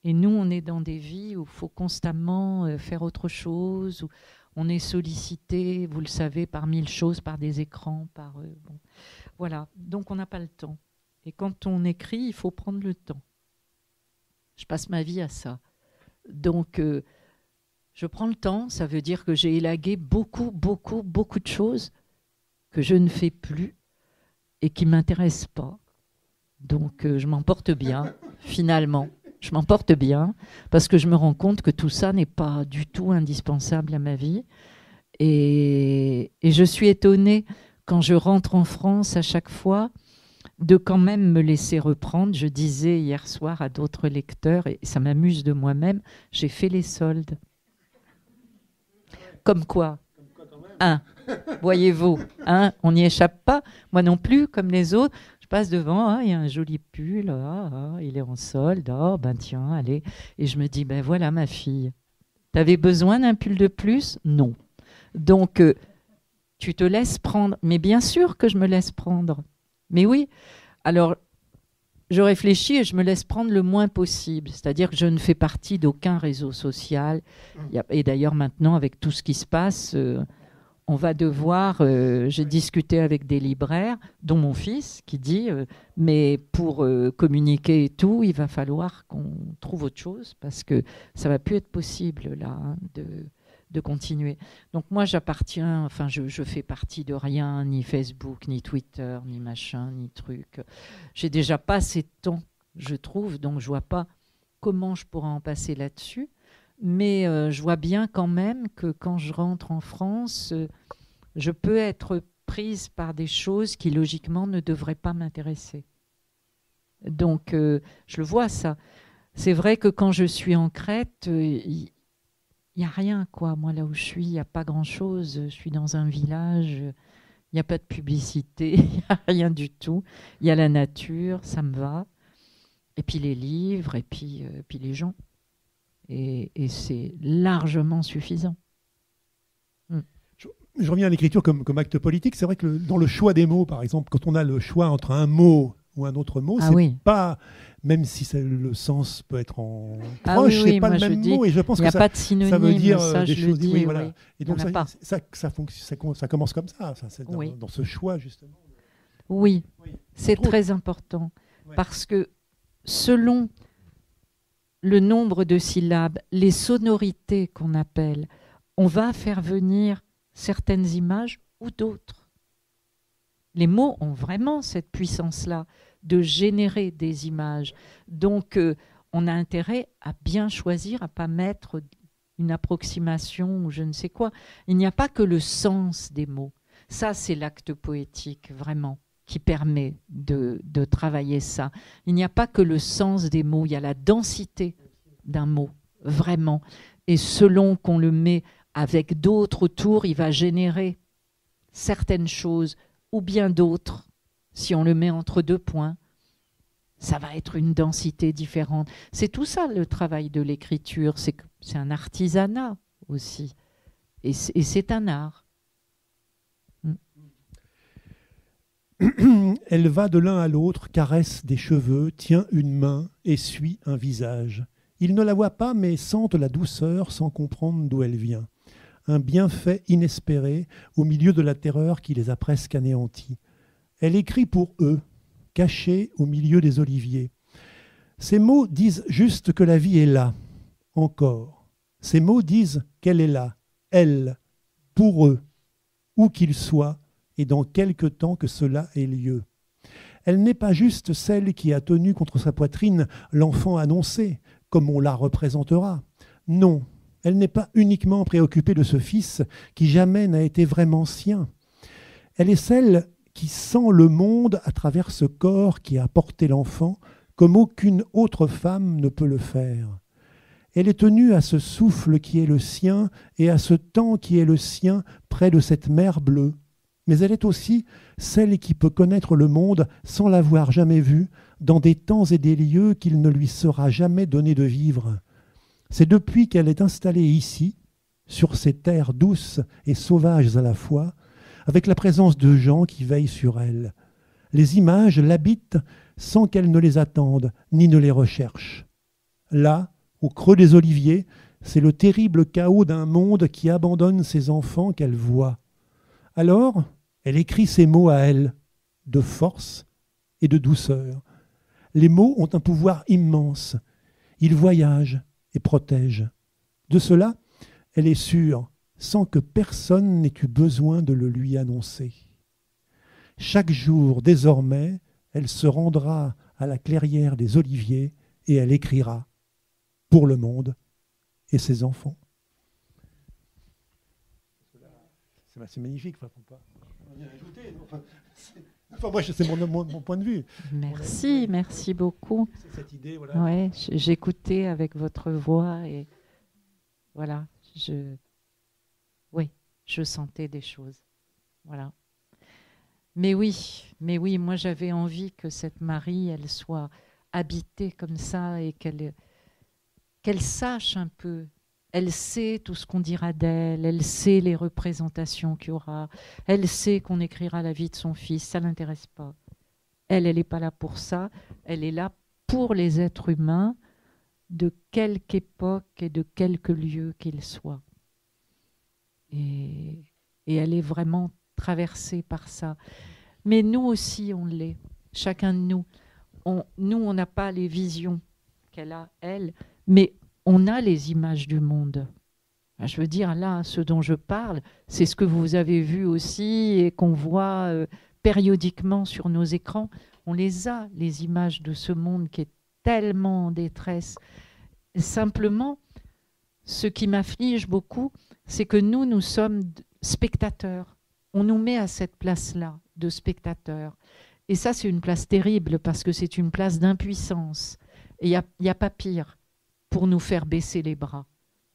Speaker 3: Et nous, on est dans des vies où il faut constamment faire autre chose, où on est sollicité, vous le savez, par 1000 choses, par des écrans, bon. Voilà, donc on n'a pas le temps. Et quand on écrit, il faut prendre le temps. Je passe ma vie à ça. Donc, je prends le temps, ça veut dire que j'ai élagué beaucoup de choses que je ne fais plus et qui ne m'intéressent pas. Donc, je m'en porte bien, finalement. Je m'en porte bien parce que je me rends compte que tout ça n'est pas du tout indispensable à ma vie. Et je suis étonnée quand je rentre en France à chaque fois de quand même me laisser reprendre. Je disais hier soir à d'autres lecteurs, et ça m'amuse de moi-même, j'ai fait les soldes. Comme quoi, voyez-vous, on n'y échappe pas. Moi non plus, comme les autres. Je passe devant, il y a un joli pull, il est en solde, tiens, allez. Et je me dis, voilà ma fille, t'avais besoin d'un pull de plus? Non. Donc, tu te laisses prendre. Mais bien sûr que je me laisse prendre. Mais oui, alors, je réfléchis et je me laisse prendre le moins possible. C'est-à-dire que je ne fais partie d'aucun réseau social. Et d'ailleurs, maintenant, avec tout ce qui se passe, on va devoir, j'ai discuté avec des libraires, dont mon fils, qui dit, mais pour communiquer et tout, il va falloir qu'on trouve autre chose, parce que ça va plus être possible, là, hein, de continuer. Donc moi, j'appartiens, enfin, je fais partie de rien, ni Facebook, ni Twitter, ni machin, ni truc. J'ai déjà pas assez de temps, je trouve, donc je vois pas comment je pourrais en passer là-dessus. Mais je vois bien quand même que quand je rentre en France, je peux être prise par des choses qui logiquement ne devraient pas m'intéresser. Donc je le vois ça. C'est vrai que quand je suis en Crète, il n'y a rien, quoi. Moi, là où je suis, il n'y a pas grand-chose. Je suis dans un village, il n'y a pas de publicité, il n'y a rien du tout. Il y a la nature, ça me va. Et puis les livres, et puis les gens. Et c'est largement suffisant.
Speaker 2: Je reviens à l'écriture comme acte politique. C'est vrai que dans le choix des mots, par exemple, quand on a le choix entre un mot ou un autre mot, c'est pas, même si le sens peut être en proche, c'est pas le même mot. Et je pense que
Speaker 3: pas de synonyme,
Speaker 2: ça veut dire
Speaker 3: ça,
Speaker 2: des choses.
Speaker 3: Dis,
Speaker 2: oui, voilà.
Speaker 3: Oui.
Speaker 2: Et donc ça commence comme ça, dans ce choix justement.
Speaker 3: Oui, c'est très important parce que selon le nombre de syllabes, les sonorités qu'on appelle, on va faire venir certaines images ou d'autres. Les mots ont vraiment cette puissance-là de générer des images. Donc, on a intérêt à bien choisir, à ne pas mettre une approximation ou je ne sais quoi. Il n'y a pas que le sens des mots. Ça, c'est l'acte poétique, vraiment, qui permet de travailler ça. Il n'y a pas que le sens des mots, il y a la densité d'un mot, vraiment. Et selon qu'on le met avec d'autres autour, il va générer certaines choses ou bien d'autres. Si on le met entre deux points, ça va être une densité différente. C'est tout ça le travail de l'écriture, c'est un artisanat aussi. Et c'est un art.
Speaker 2: Elle va de l'un à l'autre, caresse des cheveux, tient une main, essuie un visage. Ils ne la voient pas, mais sentent la douceur sans comprendre d'où elle vient. Un bienfait inespéré au milieu de la terreur qui les a presque anéantis. Elle écrit pour eux, cachée au milieu des oliviers. Ces mots disent juste que la vie est là, encore. Ces mots disent qu'elle est là, elle, pour eux, où qu'ils soient, et dans quelque temps que cela ait lieu. Elle n'est pas juste celle qui a tenu contre sa poitrine l'enfant annoncé, comme on la représentera. Non, elle n'est pas uniquement préoccupée de ce fils qui jamais n'a été vraiment sien. Elle est celle qui sent le monde à travers ce corps qui a porté l'enfant, comme aucune autre femme ne peut le faire. Elle est tenue à ce souffle qui est le sien et à ce temps qui est le sien près de cette mer bleue. Mais elle est aussi celle qui peut connaître le monde sans l'avoir jamais vu, dans des temps et des lieux qu'il ne lui sera jamais donné de vivre. C'est depuis qu'elle est installée ici, sur ces terres douces et sauvages à la fois, avec la présence de gens qui veillent sur elle. Les images l'habitent sans qu'elle ne les attende, ni ne les recherche. Là, au creux des oliviers, c'est le terrible chaos d'un monde qui abandonne ses enfants qu'elle voit. Alors, elle écrit ces mots à elle, de force et de douceur. Les mots ont un pouvoir immense. Ils voyagent et protègent. De cela, elle est sûre, sans que personne n'ait eu besoin de le lui annoncer. Chaque jour, désormais, elle se rendra à la clairière des oliviers et elle écrira pour le monde et ses enfants. C'est magnifique, faut pas rien ajouter. Moi, c'est mon point de vue.
Speaker 3: Merci beaucoup.
Speaker 2: Cette idée, voilà.
Speaker 3: Ouais, j'écoutais avec votre voix et voilà, je sentais des choses. Voilà. Mais oui, moi j'avais envie que cette Marie, elle soit habitée comme ça et qu'elle sache un peu. Elle sait tout ce qu'on dira d'elle, elle sait les représentations qu'il y aura, elle sait qu'on écrira la vie de son fils, ça ne l'intéresse pas. Elle n'est pas là pour ça, elle est là pour les êtres humains de quelque époque et de quelque lieu qu'ils soient. Et et elle est vraiment traversée par ça. Mais nous aussi, on l'est, chacun de nous. Nous, on n'a pas les visions qu'elle a, elle, mais on a les images du monde. Je veux dire, là, ce dont je parle, c'est ce que vous avez vu aussi et qu'on voit périodiquement sur nos écrans. On les a, les images de ce monde qui est tellement en détresse. Simplement, ce qui m'afflige beaucoup, c'est que nous sommes spectateurs. On nous met à cette place-là de spectateurs. Et ça, c'est une place terrible parce que c'est une place d'impuissance. Et il n'y a pas pire pour nous faire baisser les bras.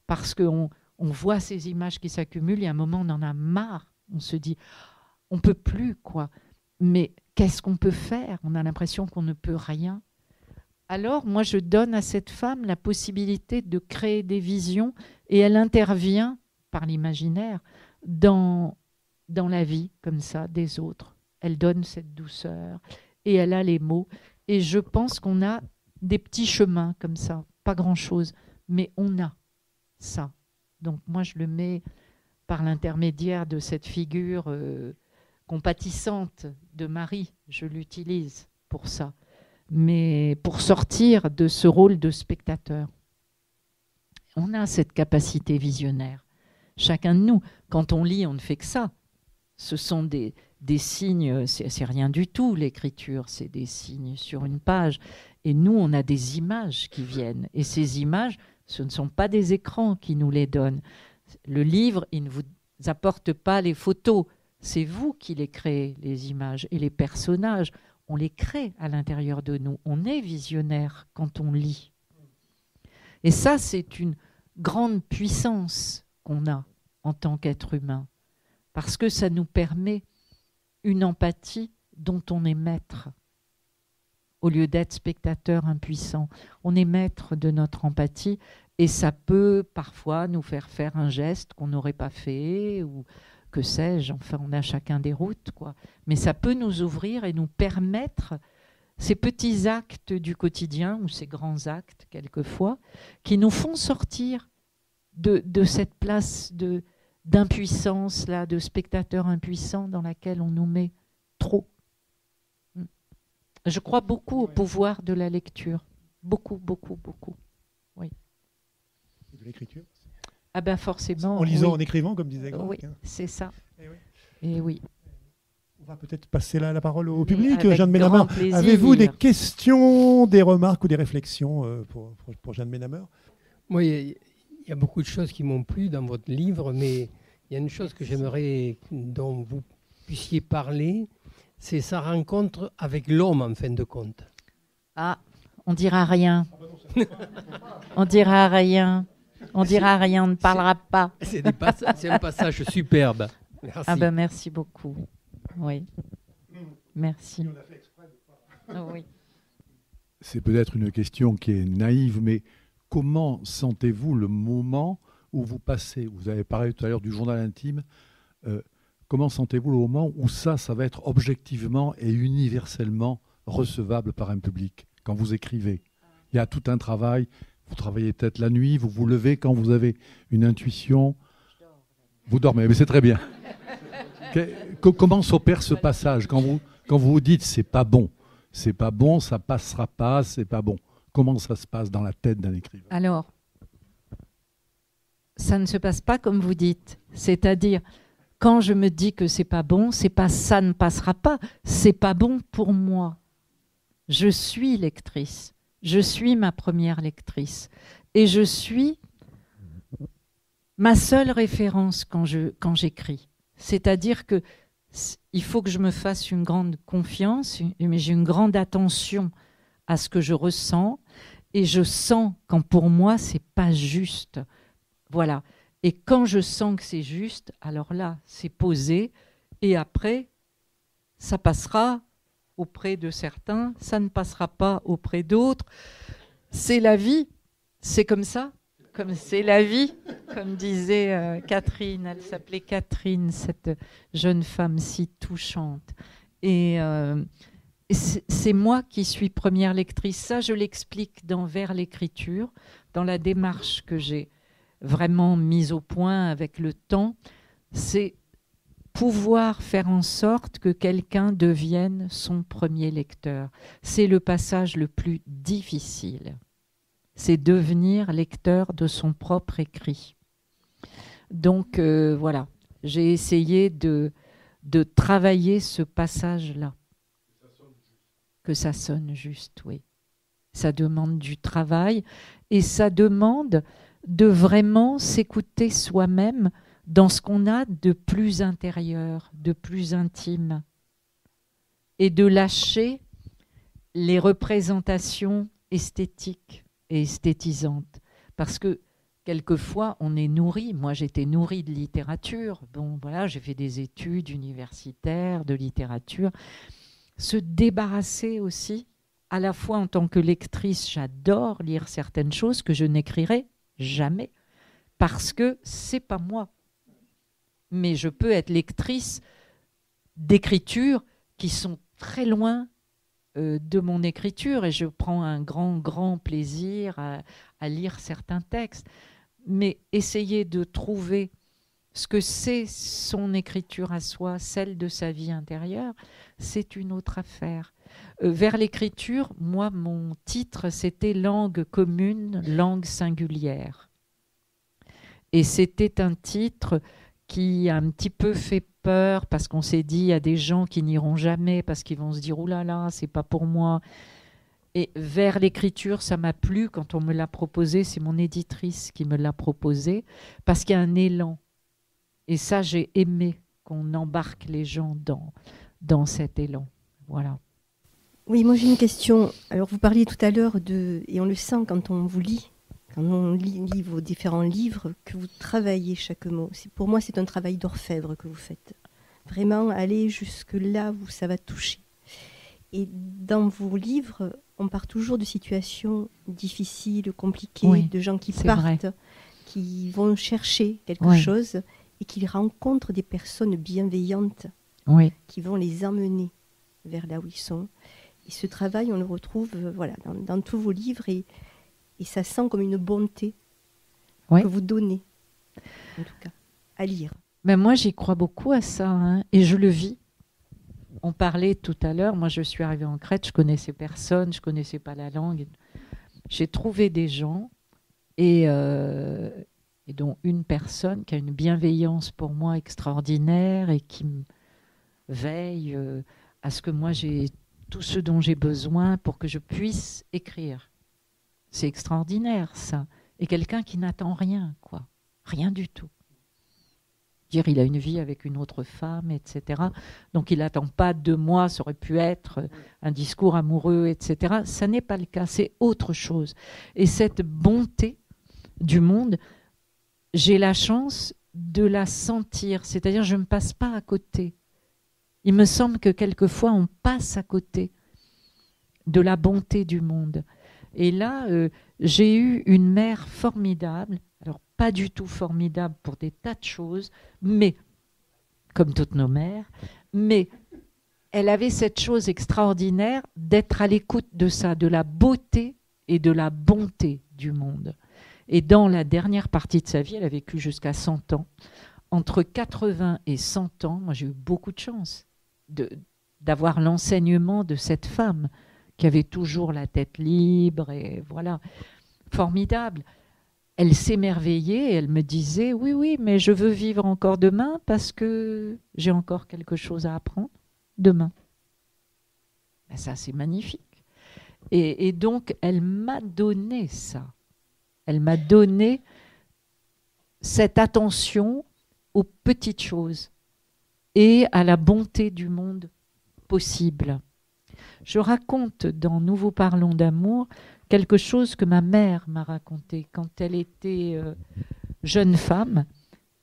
Speaker 3: Parce qu'on voit ces images qui s'accumulent et à un moment, on en a marre. On se dit, on ne peut plus, quoi. Mais qu'est-ce qu'on peut faire? On a l'impression qu'on ne peut rien. Alors, moi, je donne à cette femme la possibilité de créer des visions et elle intervient par l'imaginaire dans la vie, comme ça, des autres. Elle donne cette douceur et elle a les mots. Et je pense qu'on a des petits chemins comme ça, pas grand-chose, mais on a ça. Donc moi, je le mets par l'intermédiaire de cette figure compatissante de Marie. Je l'utilise pour ça. Mais pour sortir de ce rôle de spectateur. On a cette capacité visionnaire. Chacun de nous, quand on lit, on ne fait que ça. Ce sont des signes, c'est rien du tout l'écriture, c'est des signes sur une page. Et nous, on a des images qui viennent. Et ces images, ce ne sont pas des écrans qui nous les donnent. Le livre, il ne vous apporte pas les photos. C'est vous qui les créez, les images. Et les personnages, on les crée à l'intérieur de nous. On est visionnaire quand on lit. Et ça, c'est une grande puissance qu'on a en tant qu'être humain. Parce que ça nous permet une empathie dont on est maître. Au lieu d'être spectateur impuissant, on est maître de notre empathie et ça peut parfois nous faire faire un geste qu'on n'aurait pas fait ou que sais-je, enfin on a chacun des routes, quoi. Mais ça peut nous ouvrir et nous permettre ces petits actes du quotidien ou ces grands actes quelquefois qui nous font sortir de cette place d'impuissance, là, de spectateur impuissant dans laquelle on nous met trop. Je crois beaucoup au pouvoir de la lecture. Beaucoup, beaucoup, beaucoup. Oui.
Speaker 2: Et de l'écriture?
Speaker 3: Ah ben forcément.
Speaker 2: En lisant,
Speaker 3: oui.
Speaker 2: en écrivant, comme disait Grant.
Speaker 3: Oui, c'est ça.
Speaker 2: Et oui.
Speaker 3: Et oui.
Speaker 2: On va peut-être passer la parole au public.
Speaker 3: Avec
Speaker 2: Jeanne
Speaker 3: grand
Speaker 2: Benhammer,
Speaker 3: plaisir.
Speaker 2: avez-vous des questions, des remarques ou des réflexions pour Jeanne Benhammer?
Speaker 4: Moi, il y a beaucoup de choses qui m'ont plu dans votre livre, mais il y a une chose que j'aimerais dont vous puissiez parler, c'est sa rencontre avec l'homme, en fin de compte.
Speaker 3: Ah, on dira rien. On dira rien. On dira rien, on ne parlera pas.
Speaker 4: C'est un passage superbe. Merci.
Speaker 3: Ah ben merci beaucoup. Oui. Merci. Oui.
Speaker 5: C'est peut-être une question qui est naïve, mais comment sentez-vous le moment où vous passez? Vous avez parlé tout à l'heure du journal intime. Comment sentez-vous le moment où ça va être objectivement et universellement recevable par un public quand vous écrivez? Il y a tout un travail. Vous travaillez peut-être la nuit, vous vous levez quand vous avez une intuition. Vous dormez, mais c'est très bien. Comment s'opère ce passage quand vous vous dites c'est pas bon, ça passera pas, c'est pas bon. Comment ça se passe dans la tête d'un écrivain?
Speaker 3: Alors, ça ne se passe pas comme vous dites. C'est-à-dire, quand je me dis que c'est pas bon, c'est pas ça ne passera pas, c'est pas bon pour moi. Je suis lectrice. Je suis ma première lectrice et je suis ma seule référence quand j'écris. C'est-à-dire que il faut que je me fasse une grande confiance, mais j'ai une grande attention à ce que je ressens et je sens quand pour moi c'est pas juste. Voilà. Et quand je sens que c'est juste, alors là, c'est posé et après, ça passera auprès de certains, ça ne passera pas auprès d'autres. C'est la vie, c'est comme ça, comme c'est la vie, comme disait Catherine, elle s'appelait Catherine, cette jeune femme si touchante. Et c'est moi qui suis première lectrice. Ça, je l'explique dans Vers l'écriture, dans la démarche que j'ai vraiment mise au point avec le temps. C'est pouvoir faire en sorte que quelqu'un devienne son premier lecteur. C'est le passage le plus difficile. C'est devenir lecteur de son propre écrit. Donc voilà, j'ai essayé de travailler ce passage-là. Que ça sonne juste, oui. Ça demande du travail et ça demande de vraiment s'écouter soi-même dans ce qu'on a de plus intérieur, de plus intime, et de lâcher les représentations esthétiques et esthétisantes. Parce que quelquefois, on est nourri. Moi, j'étais nourrie de littérature. Bon, voilà, j'ai fait des études universitaires de littérature. Se débarrasser aussi, à la fois en tant que lectrice, j'adore lire certaines choses que je n'écrirai jamais, parce que c'est pas moi. Mais je peux être lectrice d'écritures qui sont très loin de mon écriture, et je prends un grand plaisir à lire certains textes. Mais essayer de trouver ce que c'est son écriture à soi, celle de sa vie intérieure, c'est une autre affaire. Vers l'écriture, moi, mon titre, c'était « Langue commune, langue singulière ». Et c'était un titre qui a un petit peu fait peur, parce qu'on s'est dit, il y a des gens qui n'iront jamais, parce qu'ils vont se dire « Ouh là là, c'est pas pour moi ». Et vers l'écriture, ça m'a plu quand on me l'a proposé, c'est mon éditrice qui me l'a proposé, parce qu'il y a un élan. Et ça, j'ai aimé qu'on embarque les gens dans cet élan. Voilà.
Speaker 6: Oui, moi j'ai une question. Alors vous parliez tout à l'heure et on le sent quand on vous lit, quand on lit vos différents livres, que vous travaillez chaque mot. Pour moi, c'est un travail d'orfèvre que vous faites. Vraiment, aller jusque là où ça va toucher. Et dans vos livres, on part toujours de situations difficiles, compliquées, oui, de gens qui partent, qui vont chercher quelque chose et qui rencontrent des personnes bienveillantes qui vont les emmener vers là où ils sont. Et ce travail, on le retrouve dans tous vos livres et ça sent comme une bonté que vous donnez, en tout cas, à lire.
Speaker 3: Ben moi, j'y crois beaucoup à ça, hein, et je le vis. On parlait tout à l'heure, moi je suis arrivée en Crète, je connaissais personne, je connaissais pas la langue. J'ai trouvé des gens et dont une personne qui a une bienveillance pour moi extraordinaire et qui me veille à ce que moi j'ai tout ce dont j'ai besoin pour que je puisse écrire. C'est extraordinaire ça. Et quelqu'un qui n'attend rien, quoi. Rien du tout. Dire il a une vie avec une autre femme, etc. Donc il n'attend pas de moi, ça aurait pu être un discours amoureux, etc. Ça n'est pas le cas, c'est autre chose. Et cette bonté du monde, j'ai la chance de la sentir, c'est-à-dire je ne passe pas à côté. Il me semble que quelquefois on passe à côté de la bonté du monde. Et là, j'ai eu une mère formidable, alors pas du tout formidable pour des tas de choses, mais, comme toutes nos mères, mais elle avait cette chose extraordinaire d'être à l'écoute de ça, de la beauté et de la bonté du monde. Et dans la dernière partie de sa vie, elle a vécu jusqu'à 100 ans. Entre 80 et 100 ans, moi j'ai eu beaucoup de chance d'avoir l'enseignement de cette femme qui avait toujours la tête libre et voilà, formidable. Elle s'émerveillait et elle me disait « Oui, mais je veux vivre encore demain parce que j'ai encore quelque chose à apprendre demain. » Ben ça, c'est magnifique. Et donc, elle m'a donné ça. Elle m'a donné cette attention aux petites choses et à la bonté du monde possible. Je raconte dans Nous vous parlons d'amour quelque chose que ma mère m'a raconté quand elle était jeune femme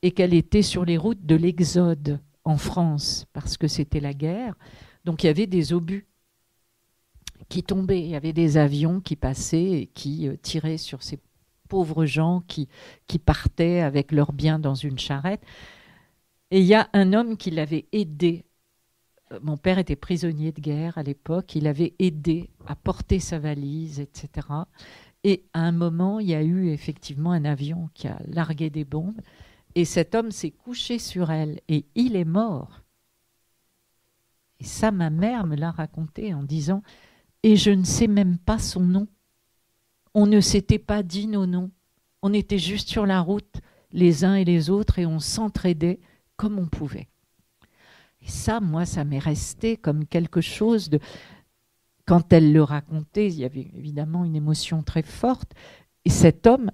Speaker 3: et qu'elle était sur les routes de l'Exode en France parce que c'était la guerre. Donc il y avait des obus qui tombaient, il y avait des avions qui passaient et qui tiraient sur ces pauvres gens qui partaient avec leurs biens dans une charrette. Et il y a un homme qui l'avait aidé. Mon père était prisonnier de guerre à l'époque. Il avait aidé à porter sa valise, etc. Et à un moment, il y a eu effectivement un avion qui a largué des bombes. Et cet homme s'est couché sur elle et il est mort. Et ça, ma mère me l'a raconté en disant « Et je ne sais même pas son nom. On ne s'était pas dit nos noms. On était juste sur la route, les uns et les autres, et on s'entraidait comme on pouvait. » Et ça, moi, ça m'est resté comme quelque chose de... Quand elle le racontait, il y avait évidemment une émotion très forte. Et cet homme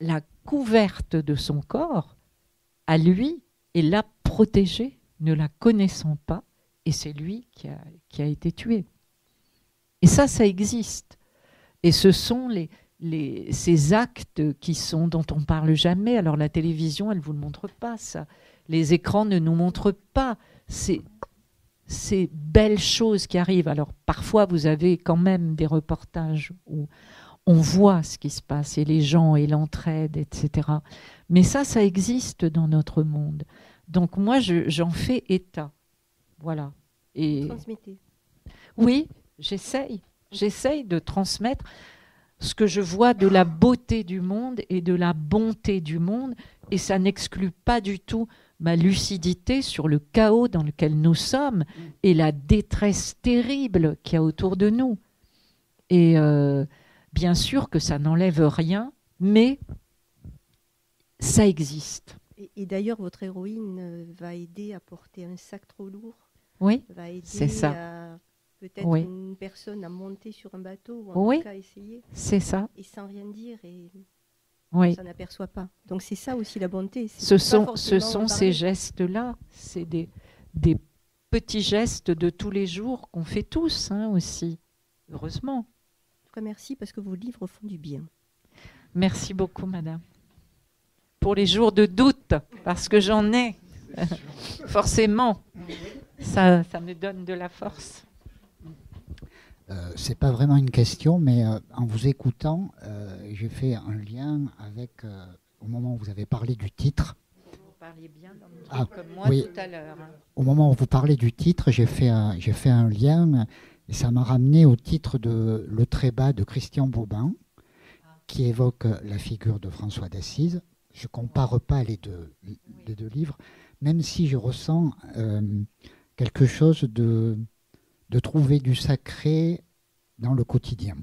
Speaker 3: l'a couverte de son corps à lui et l'a protégée, ne la connaissant pas. Et c'est lui qui a été tué. Et ça existe. Et ce sont ces actes dont on ne parle jamais. Alors la télévision, elle ne vous le montre pas, ça. Les écrans ne nous montrent pas ces belles choses qui arrivent. Alors parfois, vous avez quand même des reportages où on voit ce qui se passe, et les gens, et l'entraide, etc. Mais ça existe dans notre monde. Donc moi, j'en fais état. Voilà. Et
Speaker 6: transmettez.
Speaker 3: oui, j'essaye de transmettre ce que je vois de la beauté du monde et de la bonté du monde, et ça n'exclut pas du tout ma lucidité sur le chaos dans lequel nous sommes et la détresse terrible qu'il y a autour de nous. Et bien sûr que ça n'enlève rien, mais ça existe.
Speaker 6: Et d'ailleurs, votre héroïne va aider à porter un sac trop lourd.
Speaker 3: Oui,
Speaker 6: va aider
Speaker 3: c'est ça.
Speaker 6: Peut-être
Speaker 3: Oui.
Speaker 6: une personne à monter sur un bateau, ou en
Speaker 3: Oui.
Speaker 6: tout cas essayer,
Speaker 3: c'est ça.
Speaker 6: et sans rien dire, et
Speaker 3: Oui.
Speaker 6: on s'en aperçoit pas. Donc c'est ça aussi la bonté.
Speaker 3: Ce sont ces gestes-là, c'est des petits gestes de tous les jours qu'on fait tous aussi, heureusement.
Speaker 6: En tout cas, merci, parce que vos livres font du bien.
Speaker 3: Merci beaucoup, madame. Pour les jours de doute, parce que j'en ai, forcément, ça me donne de la force.
Speaker 7: C'est pas vraiment une question, mais en vous écoutant, j'ai fait un lien avec, au moment où vous avez parlé du titre.
Speaker 3: Vous parliez bien dans le
Speaker 7: Ah,
Speaker 3: comme moi
Speaker 7: oui.
Speaker 3: tout à l'heure.
Speaker 7: Au moment où vous parlez du titre, j'ai fait un lien, et ça m'a ramené au titre de Le Trébat de Christian Bobin, qui évoque la figure de François d'Assise. Je compare pas les deux livres, même si je ressens quelque chose de trouver du sacré dans le quotidien.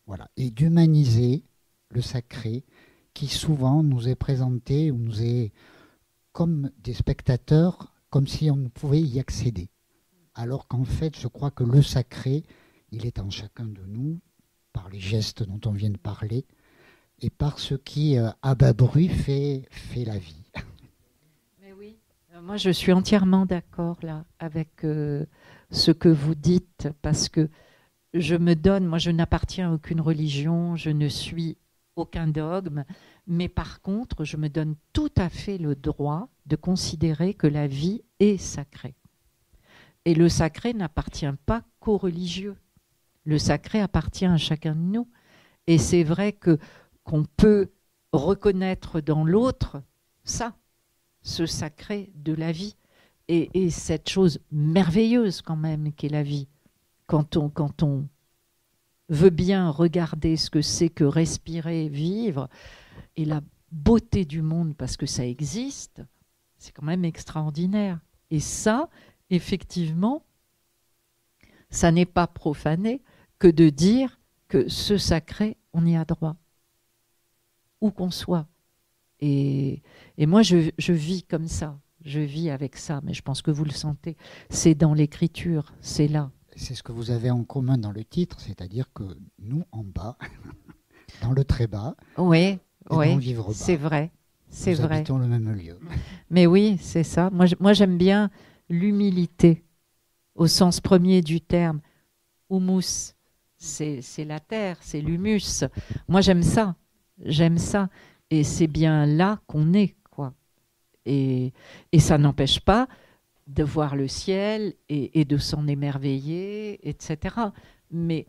Speaker 7: Voilà. Et d'humaniser le sacré qui souvent nous est présenté, ou nous est comme des spectateurs, comme si on ne pouvait y accéder. Alors qu'en fait, je crois que le sacré, il est en chacun de nous, par les gestes dont on vient de parler, et par ce qui, à bas bruit, fait la vie.
Speaker 3: Mais oui, moi je suis entièrement d'accord là avec ce que vous dites, parce que moi je n'appartiens à aucune religion, je ne suis aucun dogme, mais par contre je me donne tout à fait le droit de considérer que la vie est sacrée. Et le sacré n'appartient pas qu'aux religieux, le sacré appartient à chacun de nous. Et c'est vrai qu'on peut reconnaître dans l'autre ce sacré de la vie, et cette chose merveilleuse quand même qu'est la vie. Quand on veut bien regarder ce que c'est que respirer, vivre, et la beauté du monde, parce que ça existe, c'est quand même extraordinaire. Et ça, effectivement, ça n'est pas profané que de dire que ce sacré, on y a droit, où qu'on soit. Et moi, je vis comme ça, je vis avec ça, mais je pense que vous le sentez. C'est dans l'écriture, c'est là.
Speaker 7: C'est ce que vous avez en commun dans le titre, c'est-à-dire que nous, en bas, dans le très bas,
Speaker 3: oui,
Speaker 7: dans le vivre bas,
Speaker 3: c'est vrai, c'est
Speaker 7: nous
Speaker 3: vrai.
Speaker 7: habitons le même lieu.
Speaker 3: Mais oui, c'est ça. Moi, j'aime bien l'humilité, au sens premier du terme. Humus, c'est la terre, c'est l'humus. Moi, j'aime ça. Et c'est bien là qu'on est, quoi. Et ça n'empêche pas de voir le ciel et de s'en émerveiller, etc. Mais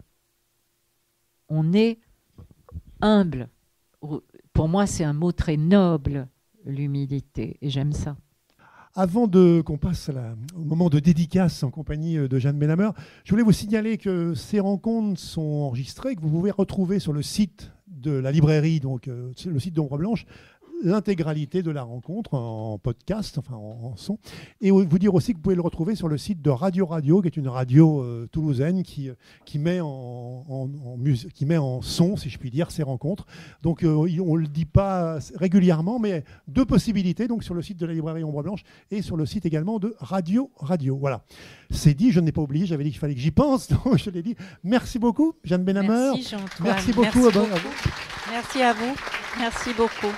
Speaker 3: on est humble. Pour moi, c'est un mot très noble, l'humilité, et j'aime ça.
Speaker 2: Avant qu'on passe au moment de dédicace en compagnie de Jeanne Benhammer, je voulais vous signaler que ces rencontres sont enregistrées, que vous pouvez retrouver sur le site de la librairie, donc le site d'Ombre Blanche, l'intégralité de la rencontre en podcast, enfin en son. Et vous dire aussi que vous pouvez le retrouver sur le site de Radio Radio, qui est une radio toulousaine qui met qui met en son, si je puis dire, ces rencontres. Donc on ne le dit pas régulièrement, mais 2 possibilités, donc sur le site de la librairie Ombre Blanche et sur le site également de Radio Radio. Voilà. C'est dit, je n'ai pas oublié, j'avais dit qu'il fallait que j'y pense, donc je l'ai dit. Merci beaucoup, Jeanne Benhammer.
Speaker 3: Merci Jean-Antoine.
Speaker 2: Merci beaucoup.
Speaker 3: Merci beaucoup. Merci à vous. Merci beaucoup.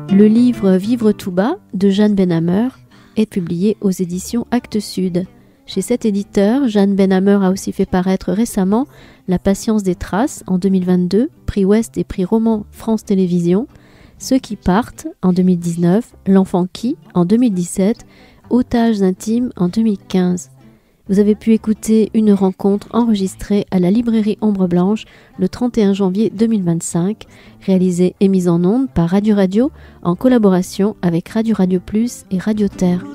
Speaker 1: Le livre Vivre tout bas de Jeanne Benhammer est publié aux éditions Actes Sud. Chez cet éditeur, Jeanne Benhammer a aussi fait paraître récemment La patience des traces en 2022, prix Ouest et prix Roman France Télévisions, Ceux qui partent en 2019, L'enfant qui en 2017, Otages intimes en 2015. Vous avez pu écouter une rencontre enregistrée à la librairie Ombre Blanche le 31 janvier 2025, réalisée et mise en onde par Radio Radio en collaboration avec Radio Radio Plus et Radio Terre.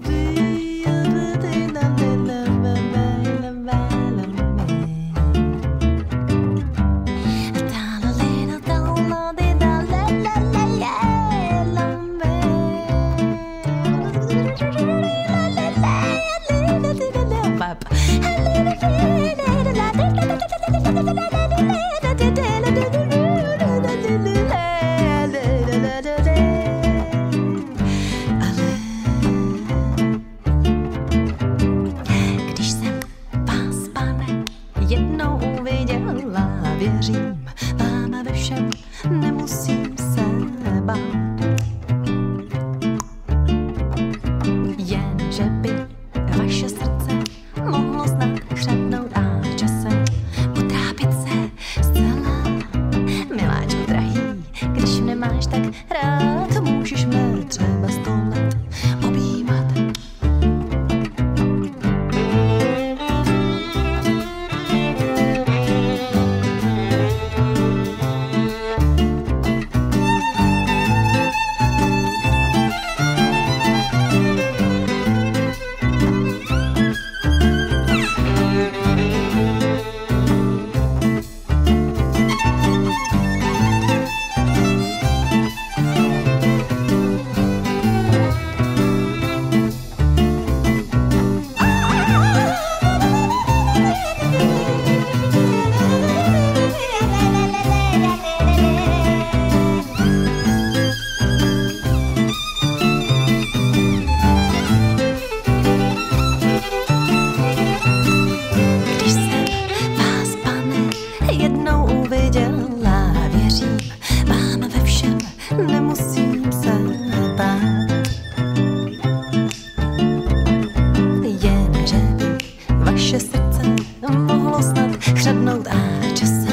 Speaker 8: Vaše srdce mohlo snad chřadnout a časem